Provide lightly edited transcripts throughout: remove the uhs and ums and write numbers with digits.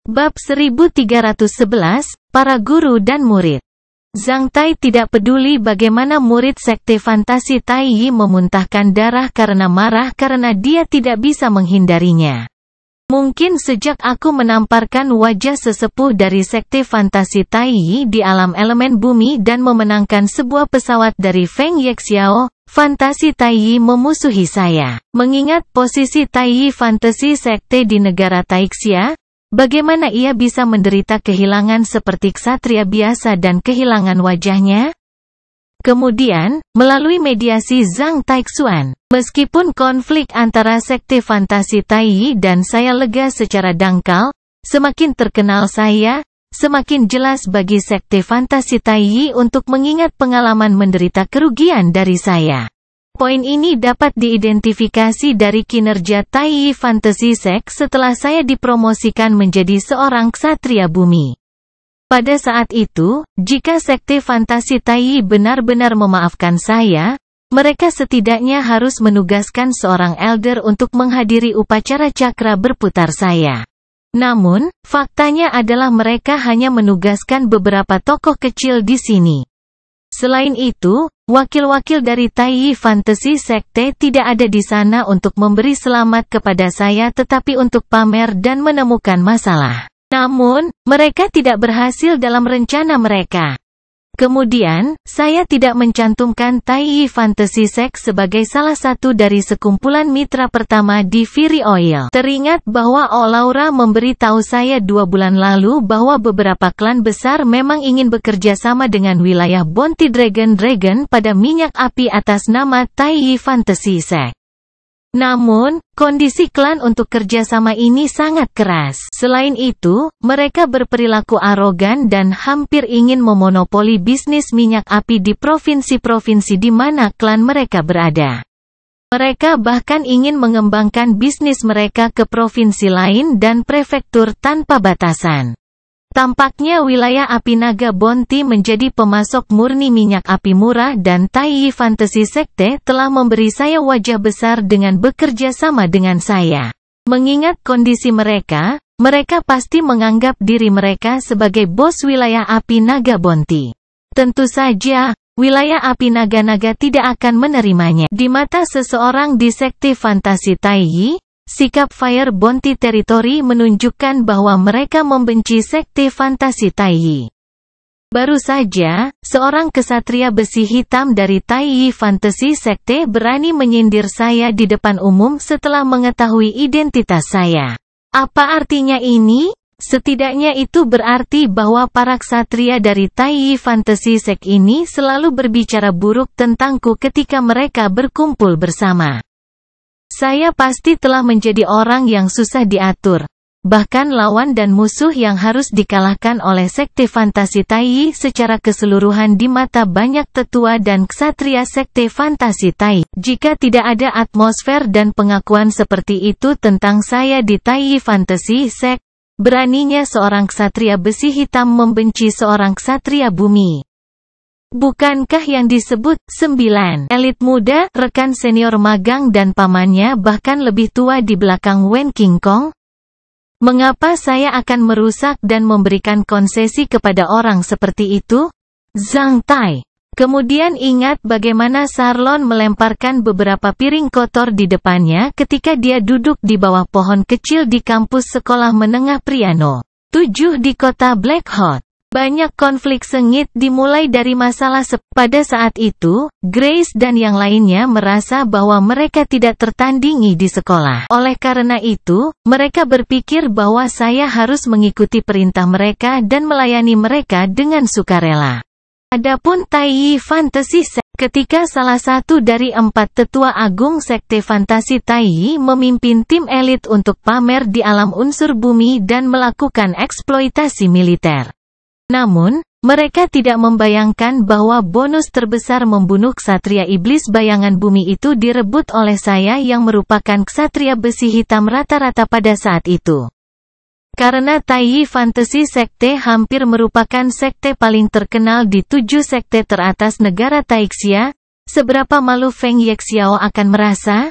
Bab 1311, Para Guru dan Murid. Zhang Tai tidak peduli bagaimana murid sekte fantasi Tai Yi memuntahkan darah karena marah karena dia tidak bisa menghindarinya. Mungkin sejak aku menamparkan wajah sesepuh dari sekte fantasi Tai Yi di alam elemen bumi dan memenangkan sebuah pesawat dari Feng Yexiao, fantasi Tai Yi memusuhi saya. Mengingat posisi Tai Yi fantasi sekte di negara Taixia, bagaimana ia bisa menderita kehilangan seperti ksatria biasa dan kehilangan wajahnya? Kemudian, melalui mediasi Zhang Taixuan, meskipun konflik antara sekte fantasi Tai Yi dan saya lega secara dangkal, semakin terkenal saya, semakin jelas bagi sekte fantasi Tai Yi untuk mengingat pengalaman menderita kerugian dari saya. Poin ini dapat diidentifikasi dari kinerja Tai Yi Fantasy Sect setelah saya dipromosikan menjadi seorang ksatria bumi. Pada saat itu, jika sekte fantasi Tai Yi benar-benar memaafkan saya, mereka setidaknya harus menugaskan seorang elder untuk menghadiri upacara cakra berputar saya. Namun, faktanya adalah mereka hanya menugaskan beberapa tokoh kecil di sini. Selain itu, wakil-wakil dari Tai Yi Fantasy Sekte tidak ada di sana untuk memberi selamat kepada saya tetapi untuk pamer dan menemukan masalah. Namun, mereka tidak berhasil dalam rencana mereka. Kemudian, saya tidak mencantumkan Tai Yi Fantasy Sect sebagai salah satu dari sekumpulan mitra pertama di Fury Oil. Teringat bahwa Laura memberitahu saya 2 bulan lalu bahwa beberapa klan besar memang ingin bekerja sama dengan wilayah Bounty Dragon pada minyak api atas nama Tai Yi Fantasy Sect. Namun, kondisi klan untuk kerjasama ini sangat keras. Selain itu, mereka berperilaku arogan dan hampir ingin memonopoli bisnis minyak api di provinsi-provinsi di mana klan mereka berada. Mereka bahkan ingin mengembangkan bisnis mereka ke provinsi lain dan prefektur tanpa batasan. Tampaknya wilayah api naga Bounty menjadi pemasok murni minyak api murah dan Tai Yi Fantasy Sekte telah memberi saya wajah besar dengan bekerja sama dengan saya. Mengingat kondisi mereka, mereka pasti menganggap diri mereka sebagai bos wilayah api naga Bounty. Tentu saja, wilayah api naga-naga tidak akan menerimanya. Di mata seseorang di sekte fantasi Tai Yi, sikap Fire Bounty Territory menunjukkan bahwa mereka membenci sekte fantasi Tai Yi. Baru saja, seorang kesatria besi hitam dari Tai Yi Fantasy Sekte berani menyindir saya di depan umum setelah mengetahui identitas saya. Apa artinya ini? Setidaknya itu berarti bahwa para ksatria dari Tai Yi Fantasy Sect ini selalu berbicara buruk tentangku ketika mereka berkumpul bersama. Saya pasti telah menjadi orang yang susah diatur, bahkan lawan dan musuh yang harus dikalahkan oleh sekte fantasi Tai Yi secara keseluruhan di mata banyak tetua dan ksatria sekte fantasi Tai Yi. Jika tidak ada atmosfer dan pengakuan seperti itu tentang saya di Tai Yi Fantasy Sect, beraninya seorang ksatria besi hitam membenci seorang ksatria bumi. Bukankah yang disebut 9 elit muda, rekan senior magang dan pamannya bahkan lebih tua di belakang Wen King Kong? Mengapa saya akan merusak dan memberikan konsesi kepada orang seperti itu? Zhang Tai. Kemudian ingat bagaimana Sarlon melemparkan beberapa piring kotor di depannya ketika dia duduk di bawah pohon kecil di kampus sekolah menengah Priano 7 di kota Black Hot. Banyak konflik sengit dimulai dari masalah pada saat itu, Grace dan yang lainnya merasa bahwa mereka tidak tertandingi di sekolah. Oleh karena itu, mereka berpikir bahwa saya harus mengikuti perintah mereka dan melayani mereka dengan sukarela. Adapun Tai Yi Fantasy Sect, ketika salah satu dari 4 tetua agung sekte fantasi Tai Yi memimpin tim elit untuk pamer di alam unsur bumi dan melakukan eksploitasi militer. Namun, mereka tidak membayangkan bahwa bonus terbesar membunuh ksatria iblis bayangan bumi itu direbut oleh saya yang merupakan ksatria besi hitam rata-rata pada saat itu. Karena Tai Yi Fantasy Sekte hampir merupakan sekte paling terkenal di 7 sekte teratas negara Taixia, seberapa malu Feng Yexiao akan merasa?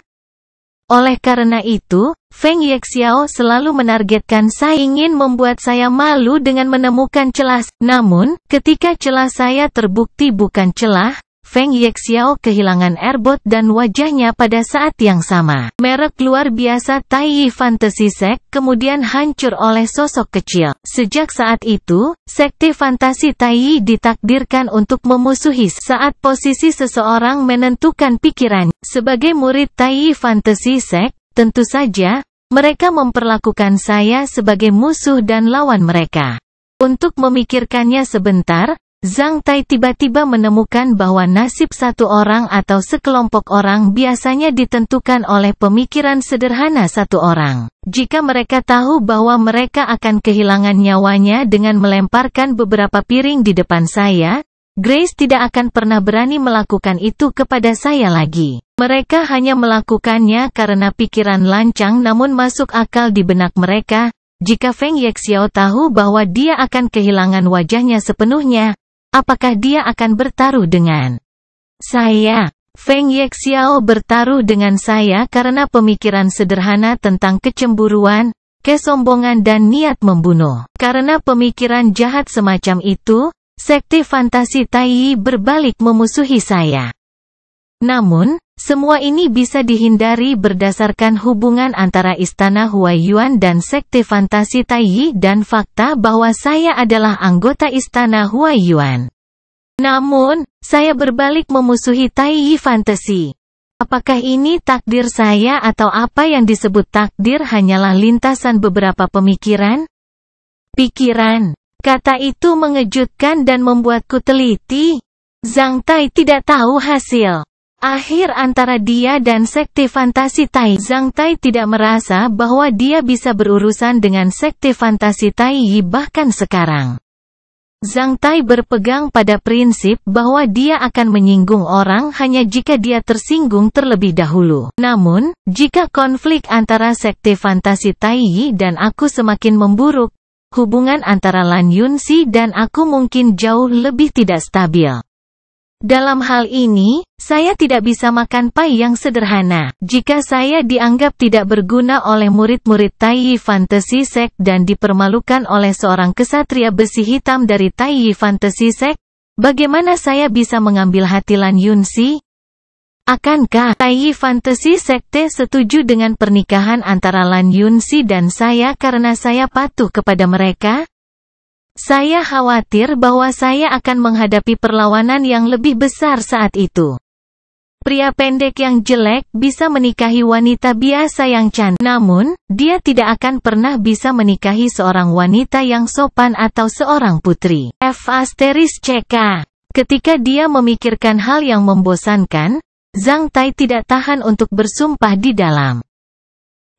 Oleh karena itu, Feng Yexiao selalu menargetkan saya ingin membuat saya malu dengan menemukan celah. Namun, ketika celah saya terbukti bukan celah, Feng Yexiao kehilangan airbot dan wajahnya pada saat yang sama. Merek luar biasa Taiyi Fantasy Sect kemudian hancur oleh sosok kecil. Sejak saat itu, sekte fantasi Taiyi ditakdirkan untuk memusuhi saat posisi seseorang menentukan pikiran. Sebagai murid Taiyi Fantasy Sect, tentu saja, mereka memperlakukan saya sebagai musuh dan lawan mereka. Untuk memikirkannya sebentar, Zhang Tai tiba-tiba menemukan bahwa nasib satu orang atau sekelompok orang biasanya ditentukan oleh pemikiran sederhana satu orang. Jika mereka tahu bahwa mereka akan kehilangan nyawanya dengan melemparkan beberapa piring di depan saya, Grace tidak akan pernah berani melakukan itu kepada saya lagi. Mereka hanya melakukannya karena pikiran lancang namun masuk akal di benak mereka. Jika Feng Yexiao tahu bahwa dia akan kehilangan wajahnya sepenuhnya, apakah dia akan bertaruh dengan saya? Feng Yexiao bertaruh dengan saya karena pemikiran sederhana tentang kecemburuan, kesombongan dan niat membunuh. Karena pemikiran jahat semacam itu, sekte fantasi Taiyi berbalik memusuhi saya. Namun, semua ini bisa dihindari berdasarkan hubungan antara Istana Huaiyuan dan sekte fantasi Taiyi dan fakta bahwa saya adalah anggota Istana Huaiyuan. Namun, saya berbalik memusuhi Taiyi Fantasy. Apakah ini takdir saya atau apa yang disebut takdir hanyalah lintasan beberapa pemikiran? Pikiran. Kata itu mengejutkan dan membuatku teliti. Zhang Tai tidak tahu hasil akhir antara dia dan sekte fantasi Tai. Zhang Tai tidak merasa bahwa dia bisa berurusan dengan sekte fantasi Taiyi bahkan sekarang. Zhang Tai berpegang pada prinsip bahwa dia akan menyinggung orang hanya jika dia tersinggung terlebih dahulu. Namun, jika konflik antara sekte fantasi Taiyi dan aku semakin memburuk, hubungan antara Lan Yunxi dan aku mungkin jauh lebih tidak stabil. Dalam hal ini, saya tidak bisa makan pai yang sederhana. Jika saya dianggap tidak berguna oleh murid-murid Taiyi Fantasy Sect dan dipermalukan oleh seorang kesatria besi hitam dari Taiyi Fantasy Sect, bagaimana saya bisa mengambil hati Lan Yunxi? Akankah Taiyi Fantasy Sekte setuju dengan pernikahan antara Lan Yunxi dan saya karena saya patuh kepada mereka? Saya khawatir bahwa saya akan menghadapi perlawanan yang lebih besar saat itu. Pria pendek yang jelek bisa menikahi wanita biasa yang cantik. Namun, dia tidak akan pernah bisa menikahi seorang wanita yang sopan atau seorang putri. F***CK. Ketika dia memikirkan hal yang membosankan, Zhang Tai tidak tahan untuk bersumpah di dalam.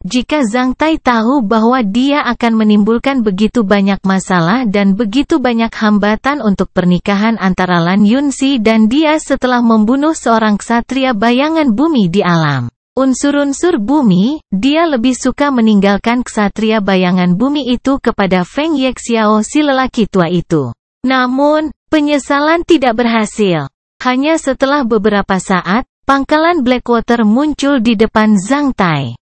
Jika Zhang Tai tahu bahwa dia akan menimbulkan begitu banyak masalah dan begitu banyak hambatan untuk pernikahan antara Lan Yunxi dan dia setelah membunuh seorang ksatria bayangan bumi di alam unsur-unsur bumi, dia lebih suka meninggalkan ksatria bayangan bumi itu kepada Feng Yexiao si lelaki tua itu. Namun, penyesalan tidak berhasil. Hanya setelah beberapa saat, pangkalan Blackwater muncul di depan Zhang Tai.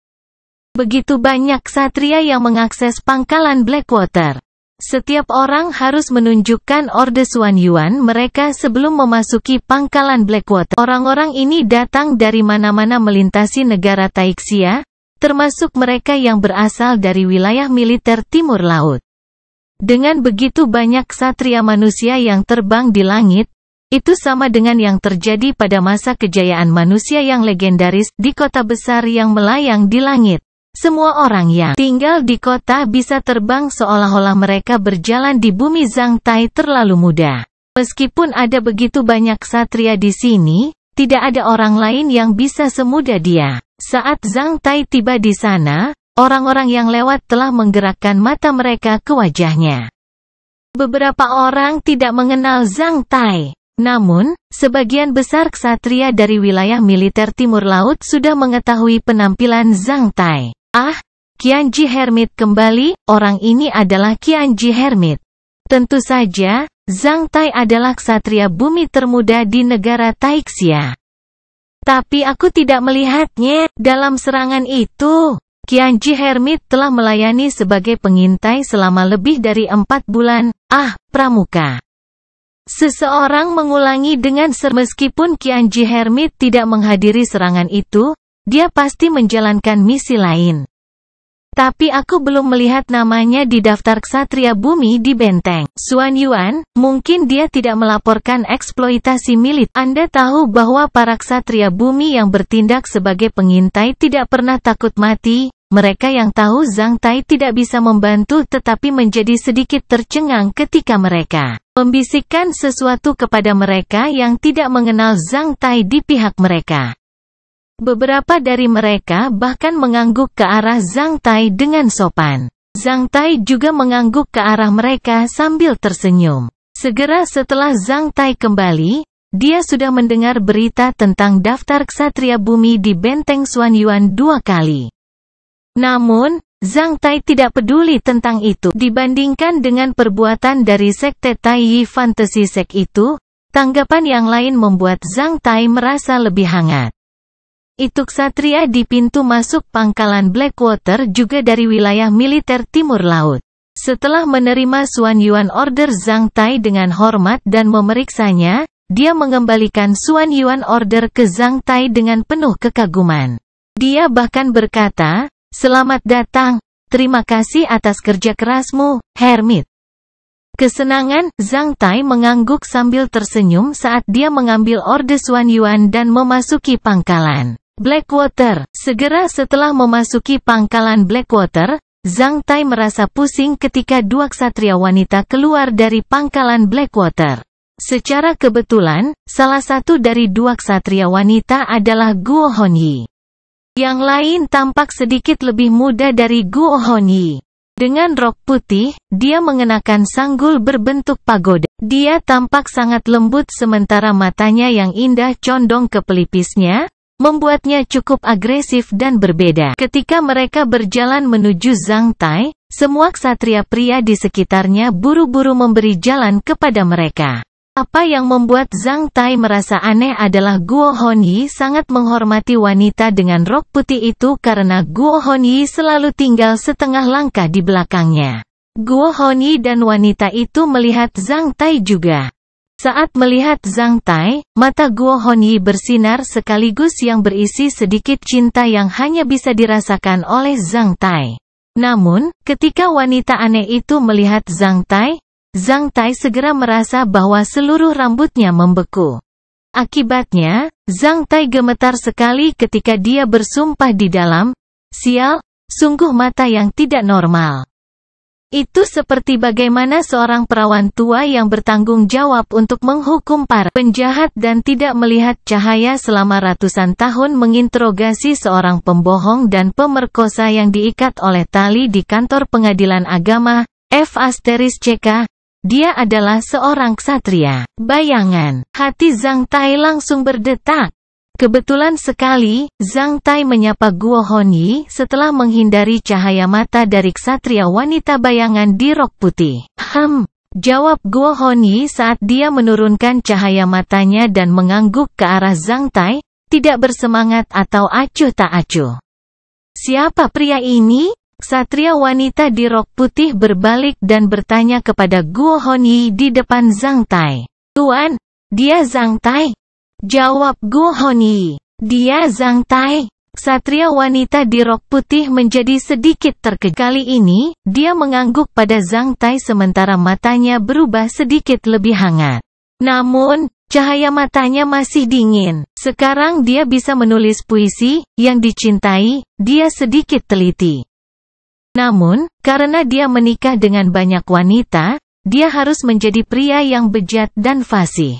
Begitu banyak ksatria yang mengakses pangkalan Blackwater. Setiap orang harus menunjukkan Orde Xuan Yuan mereka sebelum memasuki pangkalan Blackwater. Orang-orang ini datang dari mana-mana melintasi negara Taixia, termasuk mereka yang berasal dari wilayah militer timur laut. Dengan begitu banyak ksatria manusia yang terbang di langit, itu sama dengan yang terjadi pada masa kejayaan manusia yang legendaris di kota besar yang melayang di langit. Semua orang yang tinggal di kota bisa terbang seolah-olah mereka berjalan di bumi. Zhang Tai terlalu mudah. Meskipun ada begitu banyak ksatria di sini, tidak ada orang lain yang bisa semudah dia. Saat Zhang Tai tiba di sana, orang-orang yang lewat telah menggerakkan mata mereka ke wajahnya. Beberapa orang tidak mengenal Zhang Tai. Namun, sebagian besar ksatria dari wilayah militer timur laut sudah mengetahui penampilan Zhang Tai. Ah, Qianji Hermit kembali, orang ini adalah Qianji Hermit. Tentu saja, Zhang Tai adalah ksatria bumi termuda di negara Taixia. Tapi aku tidak melihatnya dalam serangan itu. Qianji Hermit telah melayani sebagai pengintai selama lebih dari 4 bulan. Pramuka. Seseorang mengulangi dengan meskipun Qianji Hermit tidak menghadiri serangan itu, dia pasti menjalankan misi lain. Tapi aku belum melihat namanya di daftar ksatria bumi di benteng. Xuan Yuan, mungkin dia tidak melaporkan eksploitasi militer. Anda tahu bahwa para ksatria bumi yang bertindak sebagai pengintai tidak pernah takut mati. Mereka yang tahu Zhang Tai tidak bisa membantu tetapi menjadi sedikit tercengang ketika mereka membisikkan sesuatu kepada mereka yang tidak mengenal Zhang Tai di pihak mereka. Beberapa dari mereka bahkan mengangguk ke arah Zhang Tai dengan sopan. Zhang Tai juga mengangguk ke arah mereka sambil tersenyum. Segera setelah Zhang Tai kembali, dia sudah mendengar berita tentang daftar ksatria bumi di benteng Xuan Yuan 2 kali. Namun, Zhang Tai tidak peduli tentang itu. Dibandingkan dengan perbuatan dari sekte Taiyi Fantasy Sect itu, tanggapan yang lain membuat Zhang Tai merasa lebih hangat. Itu ksatria di pintu masuk pangkalan Blackwater juga dari wilayah militer timur laut. Setelah menerima Xuan Yuan order Zhang Tai dengan hormat dan memeriksanya, dia mengembalikan Xuan Yuan order ke Zhang Tai dengan penuh kekaguman. Dia bahkan berkata, "Selamat datang, terima kasih atas kerja kerasmu, Hermit." Kesenangan, Zhang Tai mengangguk sambil tersenyum saat dia mengambil order Xuan Yuan dan memasuki pangkalan Blackwater. Segera setelah memasuki pangkalan Blackwater, Zhang Tai merasa pusing ketika 2 ksatria wanita keluar dari pangkalan Blackwater. Secara kebetulan, salah satu dari 2 ksatria wanita adalah Guo Hongyi. Yang lain tampak sedikit lebih muda dari Guo Hongyi. Dengan rok putih, dia mengenakan sanggul berbentuk pagoda. Dia tampak sangat lembut sementara matanya yang indah condong ke pelipisnya, membuatnya cukup agresif dan berbeda. Ketika mereka berjalan menuju Zhang Tai, semua ksatria pria di sekitarnya buru-buru memberi jalan kepada mereka. Apa yang membuat Zhang Tai merasa aneh adalah Guo Hongyi sangat menghormati wanita dengan rok putih itu karena Guo Hongyi selalu tinggal setengah langkah di belakangnya. Guo Hongyi dan wanita itu melihat Zhang Tai juga. Saat melihat Zhang Tai, mata Guo Hongyi bersinar sekaligus yang berisi sedikit cinta yang hanya bisa dirasakan oleh Zhang Tai. Namun, ketika wanita aneh itu melihat Zhang Tai segera merasa bahwa seluruh rambutnya membeku. Akibatnya, Zhang Tai gemetar sekali ketika dia bersumpah di dalam, "Sial, sungguh mata yang tidak normal." Itu seperti bagaimana seorang perawan tua yang bertanggung jawab untuk menghukum para penjahat dan tidak melihat cahaya selama ratusan tahun menginterogasi seorang pembohong dan pemerkosa yang diikat oleh tali di kantor pengadilan agama, F***CK. Dia adalah seorang ksatria. Bayangan, hati Zhang Tai langsung berdetak. Kebetulan sekali, Zhang Tai menyapa Guo Hongyi setelah menghindari cahaya mata dari ksatria wanita bayangan di rok putih. Jawab Guo Hongyi saat dia menurunkan cahaya matanya dan mengangguk ke arah Zhang Tai, tidak bersemangat atau acuh tak acuh. "Siapa pria ini?" Ksatria wanita di rok putih berbalik dan bertanya kepada Guo Hongyi di depan Zhang Tai. "Tuan, dia Zhang Tai." Jawab Guo Hongyi. "Dia Zhang Tai." Ksatria wanita di rok putih menjadi sedikit terkejut. Kali ini, dia mengangguk pada Zhang Tai sementara matanya berubah sedikit lebih hangat. Namun, cahaya matanya masih dingin. Sekarang dia bisa menulis puisi, yang dicintai, dia sedikit teliti. Namun, karena dia menikah dengan banyak wanita, dia harus menjadi pria yang bejat dan fasih.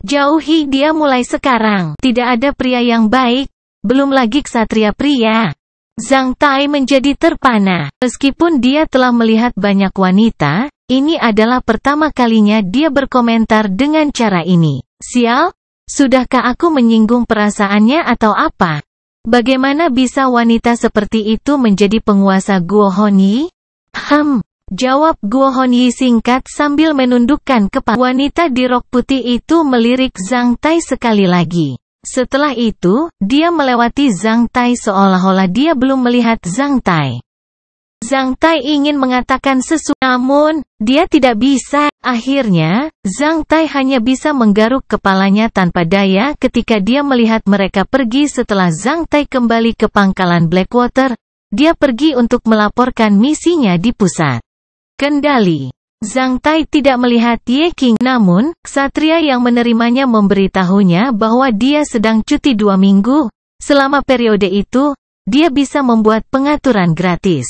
Jauhi dia mulai sekarang. Tidak ada pria yang baik, belum lagi ksatria pria. Zhang Tai menjadi terpana. Meskipun dia telah melihat banyak wanita, ini adalah pertama kalinya dia berkomentar dengan cara ini. "Sial, sudahkah aku menyinggung perasaannya atau apa? Bagaimana bisa wanita seperti itu menjadi penguasa Guo Hongyi?" Jawab Guo Hongyi singkat sambil menundukkan kepala. Wanita di rok putih itu melirik Zhang Tai sekali lagi. Setelah itu, dia melewati Zhang Tai seolah-olah dia belum melihat Zhang Tai. Zhang Tai ingin mengatakan sesuatu, namun, dia tidak bisa. Akhirnya, Zhang Tai hanya bisa menggaruk kepalanya tanpa daya ketika dia melihat mereka pergi. Setelah Zhang Tai kembali ke pangkalan Blackwater, dia pergi untuk melaporkan misinya di pusat kendali. Zhang Tai tidak melihat Ye Qing, namun, ksatria yang menerimanya memberitahunya bahwa dia sedang cuti 2 minggu. Selama periode itu, dia bisa membuat pengaturan gratis.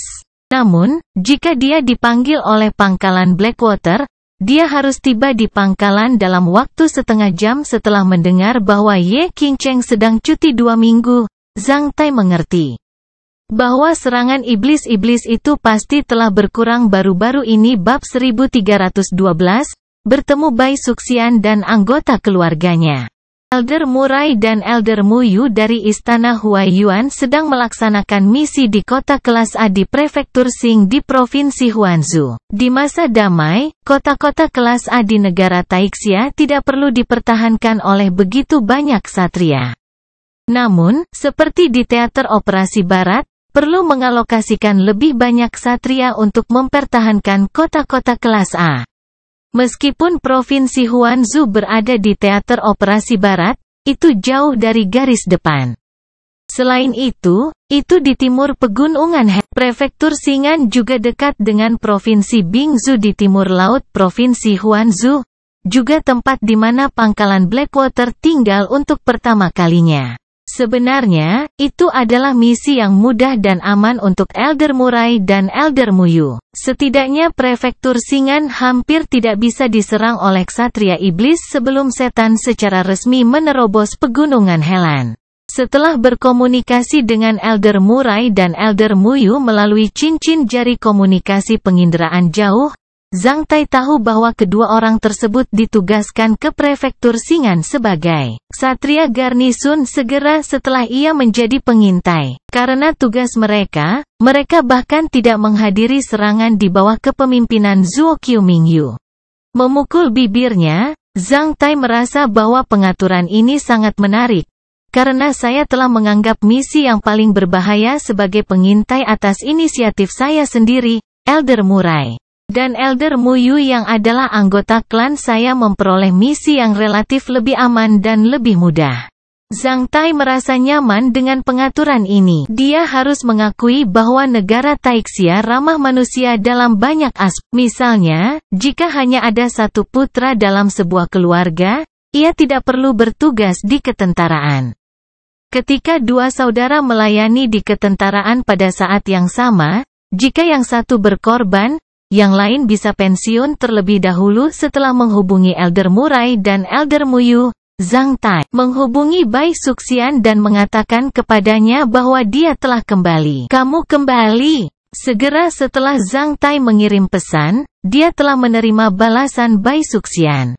Namun, jika dia dipanggil oleh pangkalan Blackwater, dia harus tiba di pangkalan dalam waktu setengah jam. Setelah mendengar bahwa Ye Qingcheng sedang cuti 2 minggu, Zhang Tai mengerti bahwa serangan iblis-iblis itu pasti telah berkurang. Baru-baru ini bab 1312, bertemu Bai Suxian dan anggota keluarganya. Elder Murai dan Elder Muyu dari Istana Huaiyuan sedang melaksanakan misi di kota kelas A di Prefektur Xing di Provinsi Huanzhou. Di masa damai, kota-kota kelas A di negara Taixia tidak perlu dipertahankan oleh begitu banyak ksatria. Namun, seperti di teater operasi barat, perlu mengalokasikan lebih banyak ksatria untuk mempertahankan kota-kota kelas A. Meskipun Provinsi Huanzhou berada di teater operasi barat, itu jauh dari garis depan. Selain itu di timur pegunungan He. Prefektur Xing'an juga dekat dengan Provinsi Bingzhou di timur laut. Provinsi Huanzhou juga tempat di mana pangkalan Blackwater tinggal untuk pertama kalinya. Sebenarnya, itu adalah misi yang mudah dan aman untuk Elder Murai dan Elder Muyu. Setidaknya Prefektur Xing'an hampir tidak bisa diserang oleh ksatria iblis sebelum setan secara resmi menerobos pegunungan Helan. Setelah berkomunikasi dengan Elder Murai dan Elder Muyu melalui cincin jari komunikasi penginderaan jauh, Zhang Tai tahu bahwa kedua orang tersebut ditugaskan ke Prefektur Xing'an sebagai ksatria garnisun segera setelah ia menjadi pengintai. Karena tugas mereka bahkan tidak menghadiri serangan di bawah kepemimpinan Zhuo Qiumingyu. Memukul bibirnya, Zhang Tai merasa bahwa pengaturan ini sangat menarik. Karena saya telah menganggap misi yang paling berbahaya sebagai pengintai atas inisiatif saya sendiri, Elder Murai dan Elder Muyu yang adalah anggota klan saya memperoleh misi yang relatif lebih aman dan lebih mudah. Zhang Tai merasa nyaman dengan pengaturan ini. Dia harus mengakui bahwa negara Taixia ramah manusia dalam banyak aspek. Misalnya, jika hanya ada satu putra dalam sebuah keluarga, ia tidak perlu bertugas di ketentaraan. Ketika dua saudara melayani di ketentaraan pada saat yang sama, jika yang satu berkorban, yang lain bisa pensiun terlebih dahulu. Setelah menghubungi Elder Murai dan Elder Muyu, Zhang Tai menghubungi Bai Suxian dan mengatakan kepadanya bahwa dia telah kembali. Kamu kembali? Segera setelah Zhang Tai mengirim pesan, dia telah menerima balasan Bai Suxian.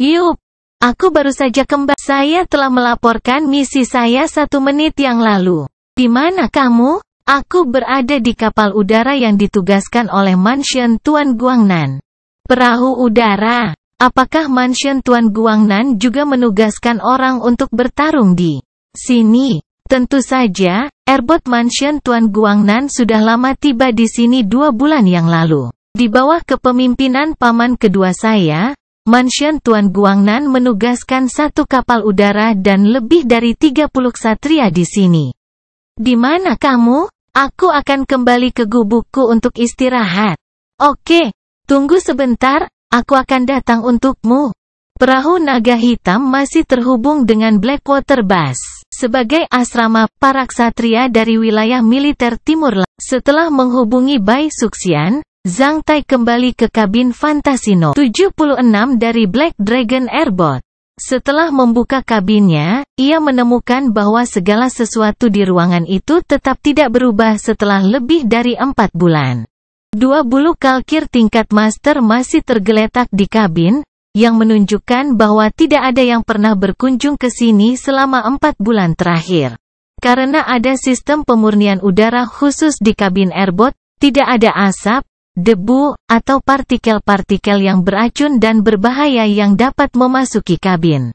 Yup, aku baru saja kembali. Saya telah melaporkan misi saya 1 menit yang lalu. Di mana kamu? Aku berada di kapal udara yang ditugaskan oleh Mansion Tuan Guangnan. Perahu udara. Apakah Mansion Tuan Guangnan juga menugaskan orang untuk bertarung di sini? Tentu saja, airboat Mansion Tuan Guangnan sudah lama tiba di sini 2 bulan yang lalu. Di bawah kepemimpinan paman kedua saya, Mansion Tuan Guangnan menugaskan 1 kapal udara dan lebih dari 30 ksatria di sini. Di mana kamu? Aku akan kembali ke gubukku untuk istirahat. Oke, tunggu sebentar, aku akan datang untukmu. Perahu naga hitam masih terhubung dengan Blackwater Base sebagai asrama para ksatria dari wilayah militer Timur Laut. Setelah menghubungi Bai Suxian, Zhang Tai kembali ke kabin Fantasino 76 dari Black Dragon Airboat. Setelah membuka kabinnya, ia menemukan bahwa segala sesuatu di ruangan itu tetap tidak berubah setelah lebih dari 4 bulan. 2 bulu kalkir tingkat master masih tergeletak di kabin, yang menunjukkan bahwa tidak ada yang pernah berkunjung ke sini selama 4 bulan terakhir. Karena ada sistem pemurnian udara khusus di kabin airboat, tidak ada asap, debu, atau partikel-partikel yang beracun dan berbahaya yang dapat memasuki kabin.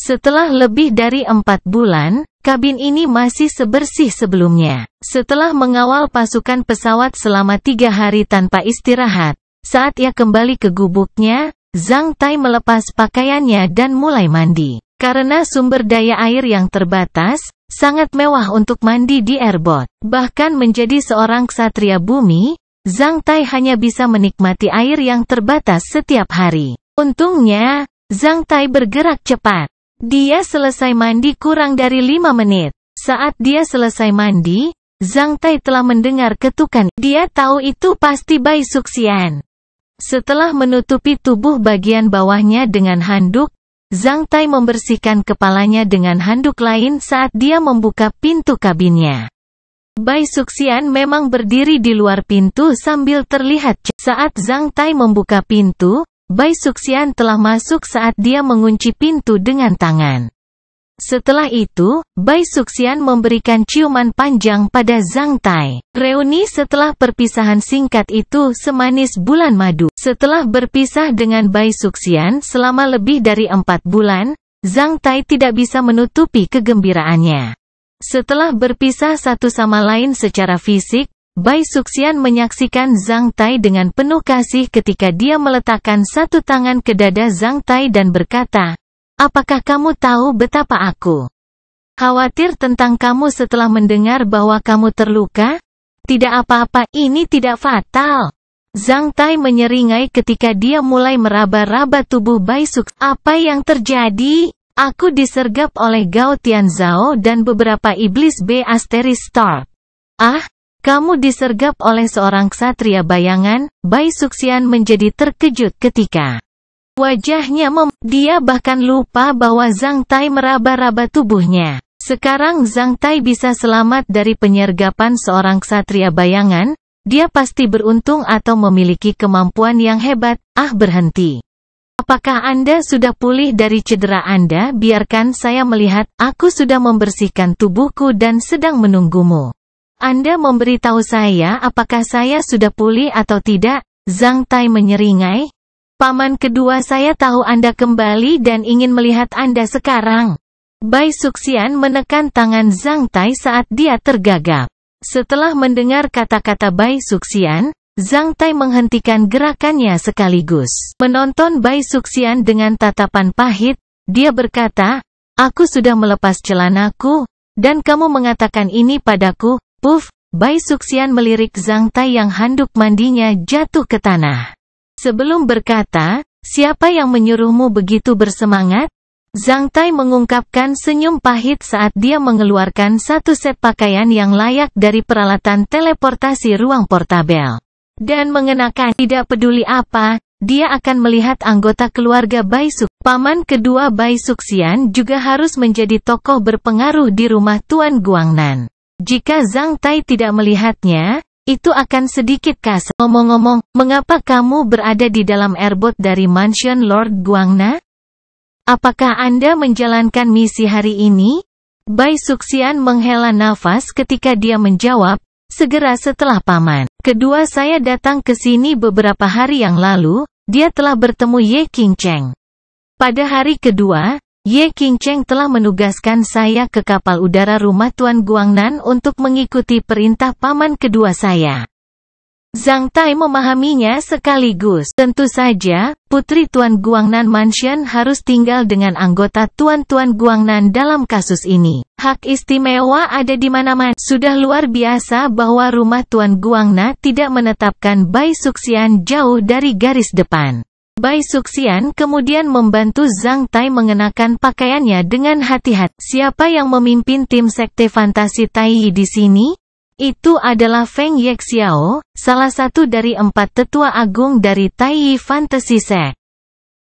Setelah lebih dari 4 bulan, kabin ini masih sebersih sebelumnya. Setelah mengawal pasukan pesawat selama 3 hari tanpa istirahat, saat ia kembali ke gubuknya, Zhang Tai melepas pakaiannya dan mulai mandi. Karena sumber daya air yang terbatas, sangat mewah untuk mandi di airboat. Bahkan menjadi seorang ksatria bumi, Zhang Tai hanya bisa menikmati air yang terbatas setiap hari. Untungnya, Zhang Tai bergerak cepat. Dia selesai mandi kurang dari 5 menit. Saat dia selesai mandi, Zhang Tai telah mendengar ketukan. Dia tahu itu pasti Bai Suxian. Setelah menutupi tubuh bagian bawahnya dengan handuk, Zhang Tai membersihkan kepalanya dengan handuk lain saat dia membuka pintu kabinnya. Bai Suxian memang berdiri di luar pintu sambil terlihat. Saat Zhang Tai membuka pintu, Bai Suxian telah masuk saat dia mengunci pintu dengan tangan. Setelah itu, Bai Suxian memberikan ciuman panjang pada Zhang Tai. Reuni setelah perpisahan singkat itu semanis bulan madu. Setelah berpisah dengan Bai Suxian selama lebih dari 4 bulan, Zhang Tai tidak bisa menutupi kegembiraannya. Setelah berpisah satu sama lain secara fisik, Bai Suxian menyaksikan Zhang Tai dengan penuh kasih ketika dia meletakkan satu tangan ke dada Zhang Tai dan berkata, "Apakah kamu tahu betapa aku khawatir tentang kamu setelah mendengar bahwa kamu terluka? Tidak apa-apa, ini tidak fatal." Zhang Tai menyeringai ketika dia mulai meraba-raba tubuh Bai Suxian. "Apa yang terjadi? Aku disergap oleh Gao Tianzhao dan beberapa iblis B****. Ah? Kamu disergap oleh seorang ksatria bayangan?" Bai Suxian menjadi terkejut ketika wajahnya dia bahkan lupa bahwa Zhang Tai meraba-raba tubuhnya. Sekarang Zhang Tai bisa selamat dari penyergapan seorang ksatria bayangan, dia pasti beruntung atau memiliki kemampuan yang hebat. Berhenti. Apakah Anda sudah pulih dari cedera Anda? Biarkan saya melihat, aku sudah membersihkan tubuhku dan sedang menunggumu. Anda memberitahu saya apakah saya sudah pulih atau tidak? Zhang Tai menyeringai. Paman kedua, saya tahu Anda kembali dan ingin melihat Anda sekarang. Bai Suxian menekan tangan Zhang Tai saat dia tergagap. Setelah mendengar kata-kata Bai Suxian, Zhang Tai menghentikan gerakannya sekaligus. Menonton Bai Suxian dengan tatapan pahit, dia berkata, "Aku sudah melepas celanaku, dan kamu mengatakan ini padaku?" Puff, Bai Suxian melirik Zhang Tai yang handuk mandinya jatuh ke tanah. Sebelum berkata, "Siapa yang menyuruhmu begitu bersemangat?" Zhang Tai mengungkapkan senyum pahit saat dia mengeluarkan satu set pakaian yang layak dari peralatan teleportasi ruang portabel. Dan mengenakan, tidak peduli apa, dia akan melihat anggota keluarga Bai Suxian. Paman kedua Bai Suxian juga harus menjadi tokoh berpengaruh di rumah Tuan Guangnan. Jika Zhang Tai tidak melihatnya, itu akan sedikit kasar. Ngomong-ngomong, mengapa kamu berada di dalam airboat dari mansion Lord Guangna? Apakah Anda menjalankan misi hari ini? Bai Suxian menghela nafas ketika dia menjawab, "Segera setelah paman kedua saya datang ke sini beberapa hari yang lalu, dia telah bertemu Ye Qingcheng. Pada hari kedua, Ye Qingcheng telah menugaskan saya ke kapal udara rumah Tuan Guangnan untuk mengikuti perintah paman kedua saya." Zhang Tai memahaminya sekaligus. Tentu saja, putri Tuan Guangnan Mansion harus tinggal dengan anggota Tuan-Tuan Guangnan dalam kasus ini. Hak istimewa ada di mana-mana. Sudah luar biasa bahwa rumah Tuan Guangna tidak menetapkan Bai Suxian jauh dari garis depan. Bai Suxian kemudian membantu Zhang Tai mengenakan pakaiannya dengan hati-hati. Siapa yang memimpin tim sekte fantasi Taiyi di sini? Itu adalah Feng Yexiao, salah satu dari 4 tetua agung dari Taiyi Fantasy Sect.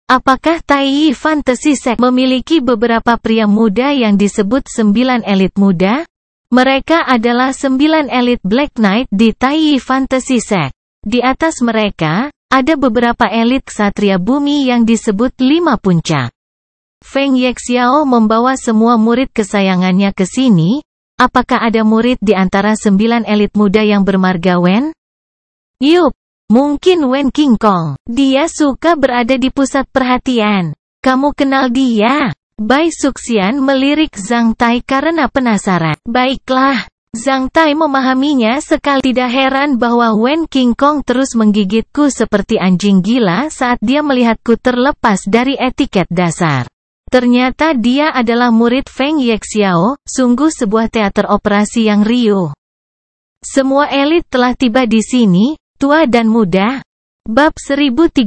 Apakah Taiyi Fantasy Sect memiliki beberapa pria muda yang disebut 9 elit muda? Mereka adalah 9 elit Black Knight di Taiyi Fantasy Sect. Di atas mereka, ada beberapa elit ksatria bumi yang disebut 5 puncak. Feng Yexiao membawa semua murid kesayangannya ke sini. Apakah ada murid di antara 9 elit muda yang bermarga Wen? Yup, mungkin Wen King Kong. Dia suka berada di pusat perhatian. Kamu kenal dia? Bai Suxian melirik Zhang Tai karena penasaran. Baiklah. Zhang Tai memahaminya sekali. Tidak heran bahwa Wen King Kong terus menggigitku seperti anjing gila saat dia melihatku terlepas dari etiket dasar. Ternyata dia adalah murid Feng Yexiao, sungguh sebuah teater operasi yang riuh. Semua elit telah tiba di sini, tua dan muda. Bab 1313,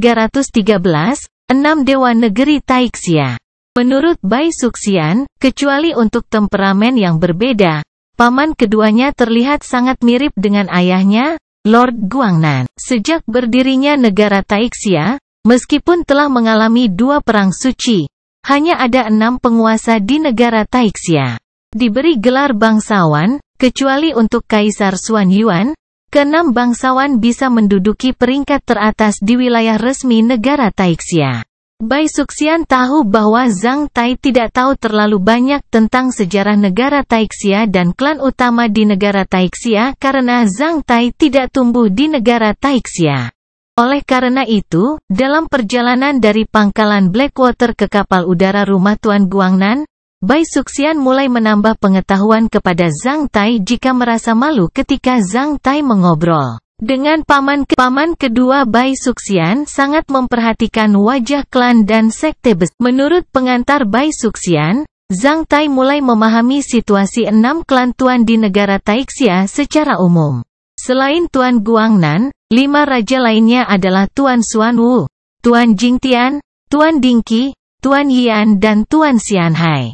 6 Dewa Negeri Taixia. Menurut Bai Suxian, kecuali untuk temperamen yang berbeda, paman keduanya terlihat sangat mirip dengan ayahnya, Lord Guangnan. Sejak berdirinya negara Taixia, meskipun telah mengalami 2 perang suci, hanya ada 6 penguasa di negara Taixia. Diberi gelar bangsawan, kecuali untuk Kaisar Xuan Yuan, ke-6 bangsawan bisa menduduki peringkat teratas di wilayah resmi negara Taixia. Bai Suxian tahu bahwa Zhang Tai tidak tahu terlalu banyak tentang sejarah negara Taixia dan klan utama di negara Taixia karena Zhang Tai tidak tumbuh di negara Taixia. Oleh karena itu, dalam perjalanan dari pangkalan Blackwater ke kapal udara rumah Tuan Guangnan, Bai Suxian mulai menambah pengetahuan kepada Zhang Tai jika merasa malu ketika Zhang Tai mengobrol dengan paman kedua. Bai Suxian sangat memperhatikan wajah klan dan sekte besar. Menurut pengantar Bai Suxian, Zhang Tai mulai memahami situasi 6 klan tuan di negara Taixia secara umum. Selain Tuan Guangnan, 5 raja lainnya adalah Tuan Xuan Wu, Tuan Jingtian, Tuan Dingqi, Tuan Yian dan Tuan Xianhai.